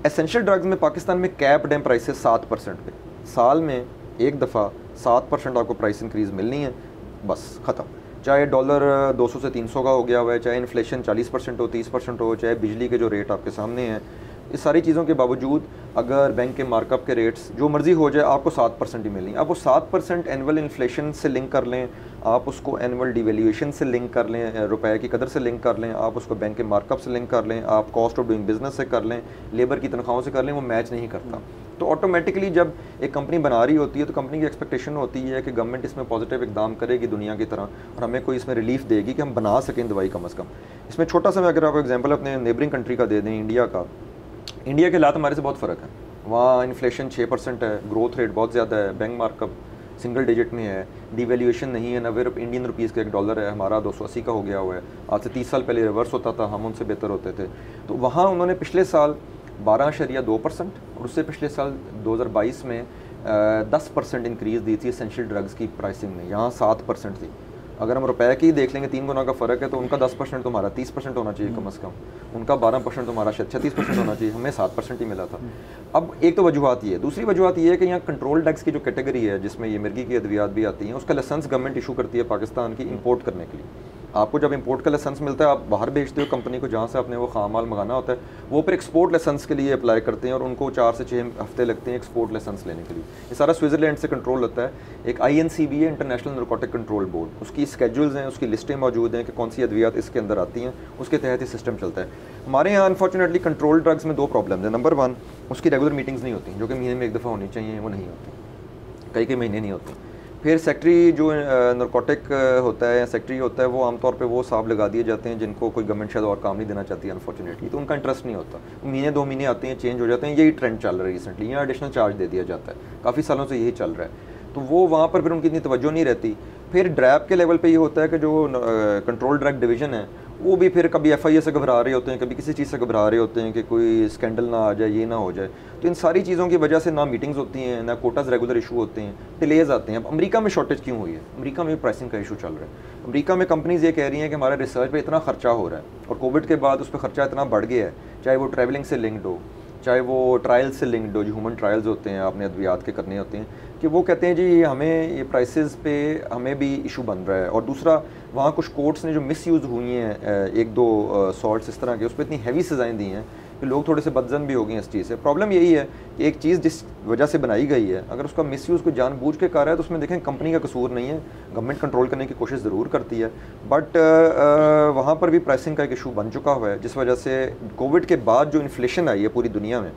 एसेंशियल ड्रग्स में पाकिस्तान में कैप्ड हैं प्राइसेस 7% पे, साल में एक दफ़ा 7% आपको प्राइस इंक्रीज़ मिलनी है, बस ख़त्म। चाहे डॉलर 200 से 300 का हो गया हुआ है, चाहे इन्फ्लेशन 40% हो, 30% हो, चाहे बिजली के जो रेट आपके सामने हैं, इस सारी चीज़ों के बावजूद अगर बैंक के मार्कअप के रेट्स जो मर्ज़ी हो जाए आपको 7% ही मिलनी। आप वो 7% एनुअल इन्फ्लेशन से लिंक कर लें, आप उसको एनुअल डिवेल्यूएशन से लिंक कर लें, रुपए की कदर से लिंक कर लें, आप उसको बैंक के मार्कअप से लिंक कर लें, आप कॉस्ट ऑफ डूइंग बिजनेस से कर लें, लेबर की तनख्वाहों से कर लें, वो मैच नहीं करता। तो ऑटोमेटिकली जब एक कंपनी बना रही होती है तो कंपनी की एक्सपेक्टेशन होती है कि गवर्नमेंट इसमें पॉजिटिव इकदाम करेगी दुनिया की तरह और हमें कोई इसमें रिलीफ देगी कि हम बना सकें दवाई कम अज़ कम। इसमें छोटा सा मैं अगर आपको एग्जांपल अपने नेबरिंग कंट्री का दे दें, इंडिया का, इंडिया के हालात हमारे से बहुत फ़र्क है। वहाँ इन्फ्लेशन 6% है, ग्रोथ रेट बहुत ज़्यादा है, बैंक मार्कअप सिंगल डिजिट में है, डिवेल्यूएशन नहीं है, 90 इंडियन रुपीज़ का $1 है, हमारा 280 का हो गया हुआ है। आज से 30 साल पहले रिवर्स होता था, हम उनसे बेहतर होते थे। तो वहाँ उन्होंने पिछले साल 12.2% और उससे पिछले साल 2022 में 10% इंक्रीज़ दी थी एसेंशियल ड्रग्स की प्राइसिंग में, यहाँ 7% थी। अगर हम रुपए की देख लेंगे 3 गुना का फ़र्क है तो उनका 10% तो हमारा 30% होना चाहिए कम अज़ कम, उनका 12% तो हमारा 36% होना चाहिए, हमें 7% ही मिला था। अब एक तो वजूहत ये है, दूसरी वजूहत ये है कि यहाँ कंट्रोल ड्रग्स की जो कैटेगरी है जिसमें ये मिर्गी की अद्वियात भी आती हैं, उसका लाइसेंस गवर्नमेंट इशू करती है पाकिस्तान की इंपोर्ट करने के लिए। आपको जब इंपोर्ट का लाइसेंस मिलता है आप बाहर भेजते हो कंपनी को जहाँ से आपने वो खाम माल मंगाना होता है, वो फिर एक्सपोर्ट लाइसेंस के लिए अप्लाई करते हैं और उनको 4 से 6 हफ्ते लगते हैं एक्सपोर्ट लाइसेंस लेने के लिए। ये सारा स्विट्ज़रलैंड से कंट्रोल होता है। एक INCB है, इंटरनेशनल नारकोटिक कंट्रोल बोर्ड, उसकी स्केड्यूल्स हैं, उसकी लिस्टें मौजूद हैं कि कौन सी अद्वियात इसके अंदर आती हैं, उसके तहत ही सिस्टम चलता है। हमारे यहाँ अनफॉर्चुनेटली कंट्रोल ड्रग्स में 2 प्रॉब्लम्स हैं। नंबर 1 उसकी रेगुलर मीटिंग्स नहीं होती, जो कि महीने में 1 दफ़ा होनी चाहिए, वो नहीं होती, कई महीने नहीं होती। फिर सेक्रेटरी जो नारकोटिक होता है या सेक्रेटरी होता है, वो आमतौर पे वो साहब लगा दिए जाते हैं जिनको कोई गवर्नमेंट शायद और काम नहीं देना चाहती है अनफॉर्चुनेटली, तो उनका इंटरेस्ट नहीं होता। महीने 2 महीने आते हैं, चेंज हो जाते हैं, यही ट्रेंड चल रहा है रिसेंटली। यहाँ एडिशनल चार्ज दे दिया जाता है, काफ़ी सालों से यही चल रहा है, तो वो वहाँ पर फिर उनकी इतनी तवज्जो नहीं रहती। फिर ड्रैब के लेवल पे ये होता है कि जो कंट्रोल ड्रग डिवीज़न है वो भी फिर कभी FIA से घबरा रहे होते हैं, कभी किसी चीज़ से घबरा रहे होते हैं कि कोई स्कैंडल ना आ जाए, ये ना हो जाए। तो इन सारी चीज़ों की वजह से ना मीटिंग्स होती हैं, ना कोटाज रेगुलर इशू होते हैं, डिलेज आते हैं। अब अमेरिका में शॉर्टेज क्यों हुई है? अमेरिका में प्राइसिंग का इशू चल रहा है। अमेरिका में कंपनीज़ ये कह रही हैं कि हमारा रिसर्च पे इतना खर्चा हो रहा है और कोविड के बाद उस पर खर्चा इतना बढ़ गया है, चाहे वो ट्रैवलिंग से लिंक्ड हो, चाहे वो ट्रायल से लिंक्ड हो, जो ह्यूमन ट्रायल्स होते हैं आपने अद्वियात के करने होते हैं, कि वो कहते हैं जी हमें ये प्राइसेस पे हमें भी इशू बन रहा है। और दूसरा वहाँ कुछ कोर्ट्स ने जो मिस यूज़ हुई हैं एक दो सॉल्ट्स इस तरह के, उस पर इतनी हैवी सज़ाएँ दी हैं कि लोग थोड़े से बदजन भी हो गए इस चीज़ से। प्रॉब्लम यही है कि एक चीज़ जिस वजह से बनाई गई है, अगर उसका मिसयूज़ कोई जानबूझ के कर रहा है तो उसमें देखें कंपनी का कसूर नहीं है, गवर्नमेंट कंट्रोल करने की कोशिश ज़रूर करती है, बट वहाँ पर भी प्राइसिंग का एक इशू बन चुका हुआ है, जिस वजह से कोविड के बाद जो इन्फ्लेशन आई है पूरी दुनिया में,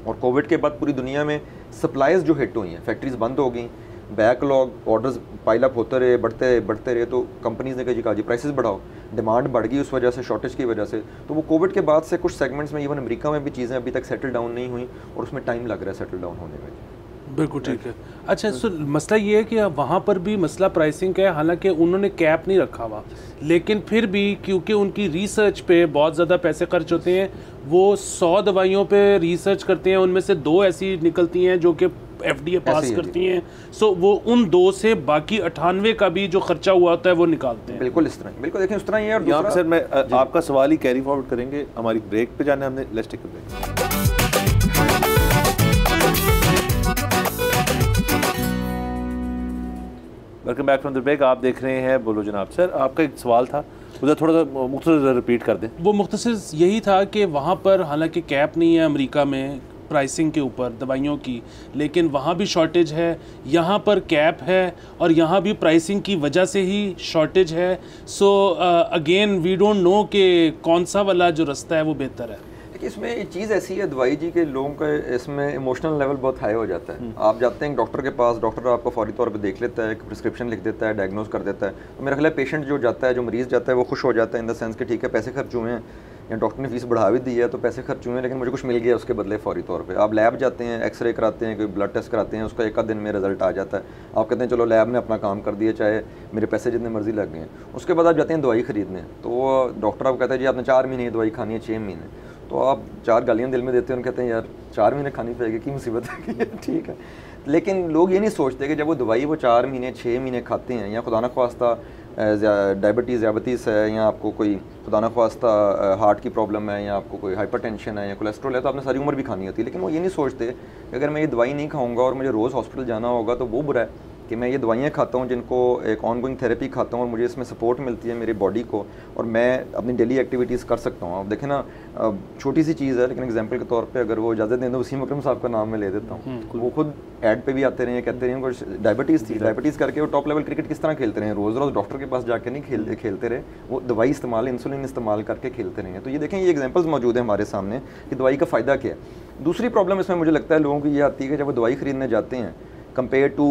और कोविड के बाद पूरी दुनिया में सप्लाईज जो हिट हुई हैं, फैक्ट्रीज बंद हो गई, बैकलॉग ऑर्डर्स पाइल अप होते रहे, बढ़ते रहे, तो कंपनीज ने कहा जी प्राइसेस बढ़ाओ, डिमांड बढ़ गई उस वजह से, शॉर्टेज की वजह से। तो वो कोविड के बाद से कुछ सेगमेंट्स में, इवन अमेरिका में भी चीज़ें अभी तक सेटल डाउन नहीं हुई और उसमें टाइम लग रहा है सेटल डाउन होने में। बिल्कुल ठीक है। अच्छा, सो मसला ये है कि वहाँ पर भी मसला प्राइसिंग का है, हालांकि उन्होंने कैप नहीं रखा हुआ, लेकिन फिर भी क्योंकि उनकी रिसर्च पे बहुत ज़्यादा पैसे खर्च होते हैं, वो 100 दवाइयों पे रिसर्च करते हैं, उनमें से 2 ऐसी निकलती हैं जो कि FDA पास करती हैं, सो वो उन 2 से बाकी 98 का भी जो खर्चा हुआ होता है वो निकालते हैं। बिल्कुल इस तरह, बिल्कुल देखें उस तरह ही है। और यहाँ पे सर मैं आपका सवाल ही कैरी फॉरवर्ड करेंगे, हमारी ब्रेक पे जाना है हमने, let's take a break. Welcome back from the break. आप देख रहे हैं बोलो जनाब। सर आपका एक सवाल था, उधर थोड़ा सा मुख्तसर रिपीट कर दें। वो मुख्तसर यही था कि वहाँ पर हालांकि कैप नहीं है अमेरिका में प्राइसिंग के ऊपर दवाइयों की, लेकिन वहाँ भी शॉर्टेज है, यहाँ पर कैप है और यहाँ भी प्राइसिंग की वजह से ही शॉर्टेज है। So again we don't know कि कौन सा वाला जो रास्ता है वो बेहतर है। इसमें एक चीज़ ऐसी है दवाई जी के लोगों का इसमें इमोशनल लेवल बहुत हाई हो जाता है। आप जाते हैं डॉक्टर के पास, डॉक्टर आपको फौरी तौर पे देख लेता है, एक प्रिस्क्रिप्शन लिख देता है, डायग्नोज कर देता है, तो मेरा ख्याल है पेशेंट जो जाता है, जो मरीज़ जाता है, वो खुश हो जाता है इन द सेंस कि ठीक है पैसे खर्च हुए हैं या डॉक्टर ने फीस बढ़ा भी दी है तो पैसे खर्च हुए हैं, लेकिन मुझे कुछ मिल गया उसके बदले फौरी तौर पे। आप लैब जाते हैं, एक्सरे कराते हैं, कोई ब्लड टेस्ट कराते हैं, उसका 1 दिन में रिजल्ट आ जाता है, आप कहते हैं चलो लैब ने अपना काम कर दिया, चाहे मेरे पैसे जितने मर्जी लग गए हैं। उसके बाद आप जाते हैं दवाई खरीदने, तो डॉक्टर आपको कहता है जी आपने 4 महीने दवाई खानी है, 6 महीने, तो आप 4 गालियाँ दिल में देते हैं और कहते हैं यार 4 महीने खानी पड़ेगी, की मुसीबत है कि ठीक है। लेकिन लोग ये नहीं सोचते कि जब वो दवाई वो 4 महीने 6 महीने खाते हैं, या खुदा न ख्वास्ता डायबिटीज़ है, या आपको कोई खुदा न ख्वास्ता हार्ट की प्रॉब्लम है, या आपको कोई हाइपरटेंशन है या कोलेस्ट्रॉल है, तो आपने सारी उम्र भी खानी होती है। लेकिन वो ये नहीं सोचते कि अगर मैं ये दवाई नहीं खाऊंगा और मुझे रोज़ हॉस्पिटल जाना होगा तो वो बुरा है कि मैं ये दवाइयाँ खाता हूँ जिनको एक ऑनगोइंग थेरेपी खाता हूँ और मुझे इसमें सपोर्ट मिलती है मेरी बॉडी को, और मैं अपनी डेली एक्टिविटीज़ कर सकता हूँ। अब देखें ना, छोटी सी चीज़ है लेकिन एग्जांपल के तौर पे अगर वो इजाज़त दें तो वसीम अकरम साहब का नाम मैं ले देता हूँ। वो खुद ऐड पे भी आते रहे, कहते रहे कुछ डायबिटीज़ थी, डायबिटीज़ करके वो टॉप लेवल क्रिकेट किस तरह खेलते रहे, रोज़ रोज़ डॉक्टर के पास जाकर नहीं खेलते रहे, वो दवाई इस्तेमाल, इंसुलिन इस्तेमाल करके खेलते रहे। तो ये देखें, ये एग्जाम्पल्स मौजूद है हमारे सामने कि दवाई का फ़ायदा क्या है। दूसरी प्रॉब्लम इसमें मुझे लगता है लोगों की ये आती है कि जब वो दवाई ख़रीदने जाते हैं, कंपेयर टू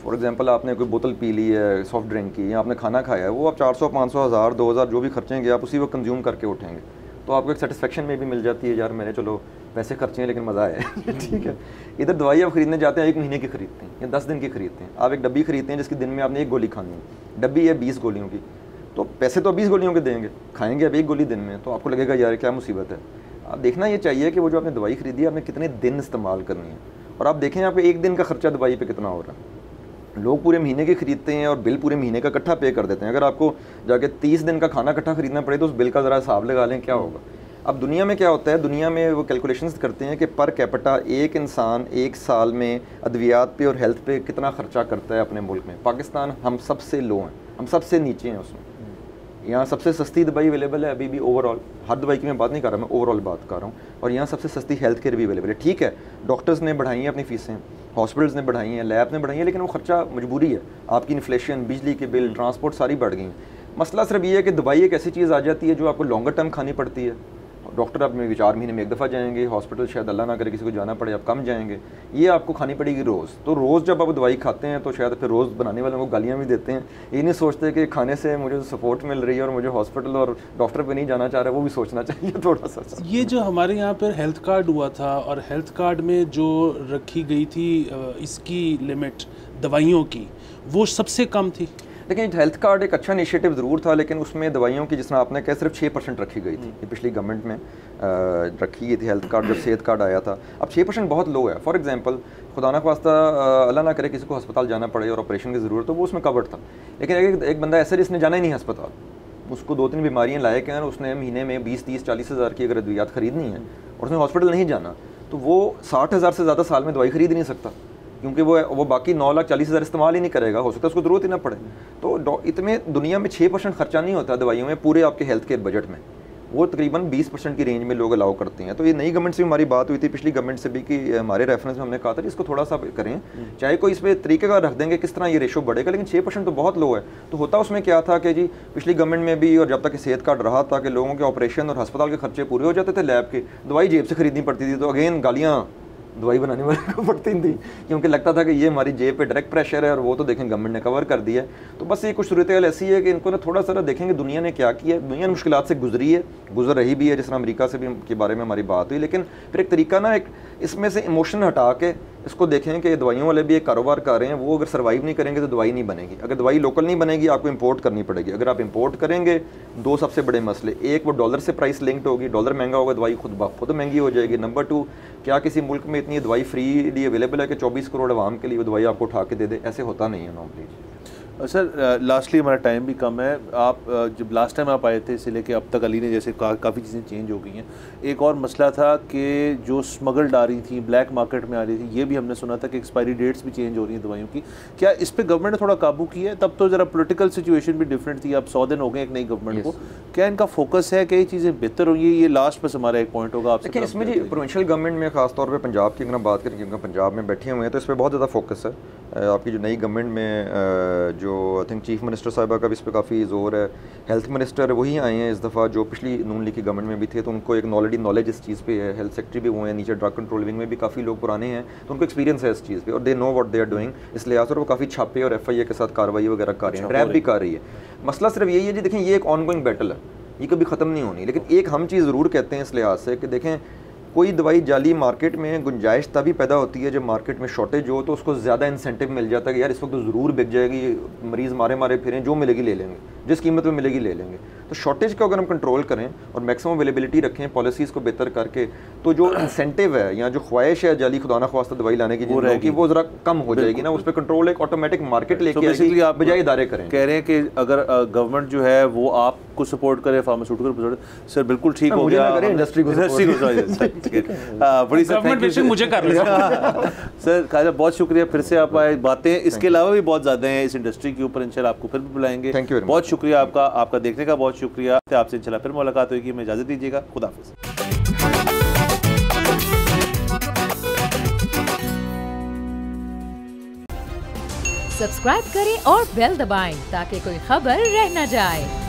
फॉर एग्जांपल आपने कोई बोतल पी ली है सॉफ्ट ड्रिंक की, या आपने खाना खाया है, वो आप 400, 500, 1000, 2000 जो भी खर्चेंगे आप उसी वक्त कंज्यूम करके उठेंगे, तो आपको एक सेटिस्फेक्शन में भी मिल जाती है, यार मैंने चलो पैसे खर्चे हैं लेकिन मज़ा है ठीक है। इधर दवाई आप खरीदने जाते हैं 1 महीने की खरीदते हैं या 10 दिन की खरीदते हैं, आप एक डब्बी खरीदते हैं जिसके दिन में आपने 1 गोली खानी है, डब्बी है 20 गोलियों की, तो पैसे तो 20 गोलियों के देंगे, खाएंगे अब 1 गोली दिन में, तो आपको लगेगा यार क्या मुसीबत है। आप देखना ये चाहिए कि वो जो आपने दवाई खरीदी है आपने कितने दिन इस्तेमाल करनी है, और आप देखें आपको 1 दिन का खर्चा दवाई पे कितना हो रहा है। लोग पूरे महीने के खरीदते हैं और बिल पूरे महीने का इकट्ठा पे कर देते हैं। अगर आपको जाके 30 दिन का खाना इकट्ठा खरीदना पड़े तो उस बिल का ज़रा हिसाब लगा लें क्या होगा। अब दुनिया में क्या होता है, दुनिया में वो कैलकुलेशंस करते हैं कि पर कैपिटा एक इंसान 1 साल में अद्वियात पे और हेल्थ पे कितना खर्चा करता है अपने मुल्क में। पाकिस्तान हम सबसे लो हैं, हम सबसे नीचे हैं उसमें। यहाँ सबसे सस्ती दवाई अवेलेबल है अभी भी ओवरऑल, हर दवाई की मैं बात नहीं कर रहा, मैं ओवरऑल बात कर रहा हूँ, और यहाँ सबसे सस्ती हेल्थ केयर भी अवेलेबल है। ठीक है, डॉक्टर्स ने बढ़ाई हैं अपनी फीसें, हॉस्पिटल्स ने बढ़ाई हैं, लैब ने बढ़ाई हैं, लेकिन वो खर्चा मजबूरी है, आपकी इन्फ्लेशन, बिजली के बिल, ट्रांसपोर्ट सारी बढ़ गई हैं। मसला सिर्फ ये है कि दवाई एक ऐसी चीज़ आ जाती है जो आपको लॉन्गर टर्म खानी पड़ती है। डॉक्टर आप में 4 महीने में 1 दफ़ा जाएंगे, हॉस्पिटल शायद अल्लाह ना करे किसी को जाना पड़े आप कम जाएंगे, ये आपको खानी पड़ेगी रोज़। तो रोज़ जब आप दवाई खाते हैं तो शायद फिर रोज़ बनाने वालों को गालियाँ भी देते हैं, ये नहीं सोचते कि खाने से मुझे सपोर्ट मिल रही है और मुझे हॉस्पिटल और डॉक्टर पे नहीं जाना चाह रहा है, वो भी सोचना चाहिए थोड़ा सा। ये जो हमारे यहाँ पर हेल्थ कार्ड हुआ था और हेल्थ कार्ड में जो रखी गई थी इसकी लिमिट दवाइयों की, वो सबसे कम थी। लेकिन हेल्थ कार्ड एक अच्छा इनिशिएटिव ज़रूर था, लेकिन उसमें दवाइयों की जिस तरह आपने कहा सिर्फ 6% रखी गई थी। ये पिछली गवर्नमेंट में रखी गई थी हेल्थ कार्ड जब सेहत कार्ड आया था। अब 6% बहुत लो है। फॉर एग्जांपल खुदा ना ख्वास्ता अल्लाह ना करे किसी को अस्पताल जाना पड़े और ऑपरेशन की ज़रूरत हो, वो उसमें कवर्ड था। लेकिन एक बंदा ऐसा जिसने जाना ही नहीं अस्पताल, उसको 2-3 बीमारियाँ लायक हैं, उसने महीने में 20, 30, 40 हज़ार की अगर अद्वियात ख़रीदनी है और उसने हॉस्पिटल नहीं जाना, तो वो 60,000 से ज़्यादा साल में दवाई खरीद ही नहीं सकता, क्योंकि वो बाकी 9,40,000 इस्तेमाल ही नहीं करेगा, हो सकता है उसको ज़रूरत ही ना पड़े। तो इतने दुनिया में 6% खर्चा नहीं होता दवाइयों में पूरे आपके हेल्थ केयर बजट में, वो तकरीबन 20% की रेंज में लोग अलाउ करते हैं। तो ये नई गवर्नमेंट से भी हमारी बात हुई थी, पिछली गवर्नमेंट से भी, कि हमारे रेफरेंस में हमने कहा था कि इसको थोड़ा सा करें, चाहे कोई इस पर तरीके का रख देंगे किस तरह ये रेशो बढ़ेगा, लेकिन 6% तो बहुत लो है। तो होता उसमें क्या था कि जी पिछली गवर्नमेंट में भी, और जब तक सेहत कार्ड रहा था, कि लोगों के ऑपरेशन और अस्पताल के खर्चे पूरे हो जाते थे, लैब के, दवाई जेब से खरीदनी पड़ती थी। तो अगेन गालियाँ दवाई बनाने वाले को पड़ती थी, क्योंकि लगता था कि ये हमारी जेब पे डायरेक्ट प्रेशर है, और वो तो देखें गवर्नमेंट ने कवर कर दिया है। तो बस ये कुछ सूरत हाल ऐसी है कि इनको ना थोड़ा सा देखेंगे दुनिया ने क्या किया है, दुनिया मुश्किलात से गुजरी है, गुजर रही भी है, जिस तरह अमेरिका से भी के बारे में हमारी बात हुई। लेकिन फिर एक तरीका ना, एक इसमें से इमोशन हटा के इसको देखें कि दवाइयों वाले भी एक कारोबार कर रहे हैं, वो अगर सर्वाइव नहीं करेंगे तो दवाई नहीं बनेगी। अगर दवाई लोकल नहीं बनेगी, आपको इंपोर्ट करनी पड़ेगी। अगर आप इंपोर्ट करेंगे, दो सबसे बड़े मसले, एक वो डॉलर से प्राइस लिंक्ड होगी, डॉलर महंगा होगा, दवाई खुद महंगी हो जाएगी। नंबर 2, क्या किसी मुल्क में इतनी दवाई फ्रीली अवेलेबल है कि 24 करोड़ आवाम के लिए वो दवाई आपको उठा के दे दे? ऐसे होता नहीं है नॉर्मली। सर लास्टली हमारा टाइम भी कम है। आप जब लास्ट टाइम आप आए थे इससे लेके अब तक अली ने जैसे काफ़ी चीज़ें चेंज हो गई हैं। एक और मसला था कि जो स्मगल्ड आ रही थी, ब्लैक मार्केट में आ रही थी, ये भी हमने सुना था कि एक्सपायरी डेट्स भी चेंज हो रही हैं दवाइयों की। क्या इस पर गवर्नमेंट ने थोड़ा काबू किया है? तब तो ज़रा पॉलिटिकल सिचुएशन भी डिफरेंट थी, अब 100 दिन हो गए एक नई गवर्नमेंट को। क्या इनका फोकस है कि ये चीज़ें बेहतर होंगी? ये लास्ट बस हमारा एक पॉइंट होगा आपसे। देखिए, इसमें जी प्रोविंशियल गवर्नमेंट में खासतौर पर पंजाब की अगर बात करें, क्योंकि पंजाब में बैठे हुए हैं, तो इस पर बहुत ज़्यादा फोकस है। आपकी जो नई गवर्नमेंट में जो आई थिंक चीफ मिनिस्टर साहिबा का भी इस पर काफ़ी जोर है। हेल्थ मिनिस्टर वही आए हैं इस दफ़ा, जो पिछली नून लीग की गवर्नमेंट में भी थे, तो उनको एक नॉलेज इस चीज़ पे है। हेल्थ सेक्रेटरी भी वो हैं, नीचे ड्रग कंट्रोल विंग में भी काफ़ी लोग पुराने हैं, तो उनको एक्सपीरियंस है इस चीज़ पे, और they know what they are doing. इस लिहाज से वो काफ़ी छापे और FIA के साथ कार्रवाई वगैरह कर रहे हैं, रैप भी कर रही है। मसला सिर्फ यही है जी, देखें ये एक ऑनगोइंग बैटल है, ये कभी ख़त्म नहीं होनी। लेकिन एक हम चीज़ ज़रूर कहते हैं इस लिहाज से कि देखें, कोई दवाई जाली मार्केट में गुंजाइश तभी पैदा होती है जब मार्केट में शॉर्टेज हो, तो उसको ज़्यादा इंसेंटिव मिल जाता है कि यार इस वक्त तो ज़रूर बिक जाएगी, मरीज़ मारे फिरें, जो मिलेगी ले लेंगे, जिस कीमत में मिलेगी ले लेंगे। तो शॉर्टेज को अगर हम कंट्रोल करें और मैक्सिमम अवेलेबिलिटी रखें, पॉलिसीज़ को बेहतर करके, तो जो इंसेंटिव है या जो ख्वाहिश है जाली खुदा ना ख्वास्ता दवाई लाने की, वो ज़रा कम हो जाएगी ना, उस पर कंट्रोल एक ऑटोमेटिक मार्केट लेके आएगी, आप बजाय इदारे करें। कह रहे हैं कि अगर गवर्नमेंट जो है वो आपको सपोर्ट करे, फार्मास्यूटिकल सर बिल्कुल ठीक हो गया, इंडस्ट्री को बड़ी सर मुझे कर सर खाजा बहुत शुक्रिया, फिर से आप आए। बातें इसके अलावा भी बहुत ज़्यादा हैं इस इंडस्ट्री के ऊपर, इंशाल्लाह आपको फिर भी बुलाएंगे। बहुत शुक्रिया आपका देखने का, बहुत शुक्रिया आपसे। इंशाल्लाह फिर मुलाकात होगी, मैं इजाज़त दीजिएगा, खुदा हाफ़िज़। सब्सक्राइब करें और बेल दबाएं ताकि कोई खबर रह न जाए।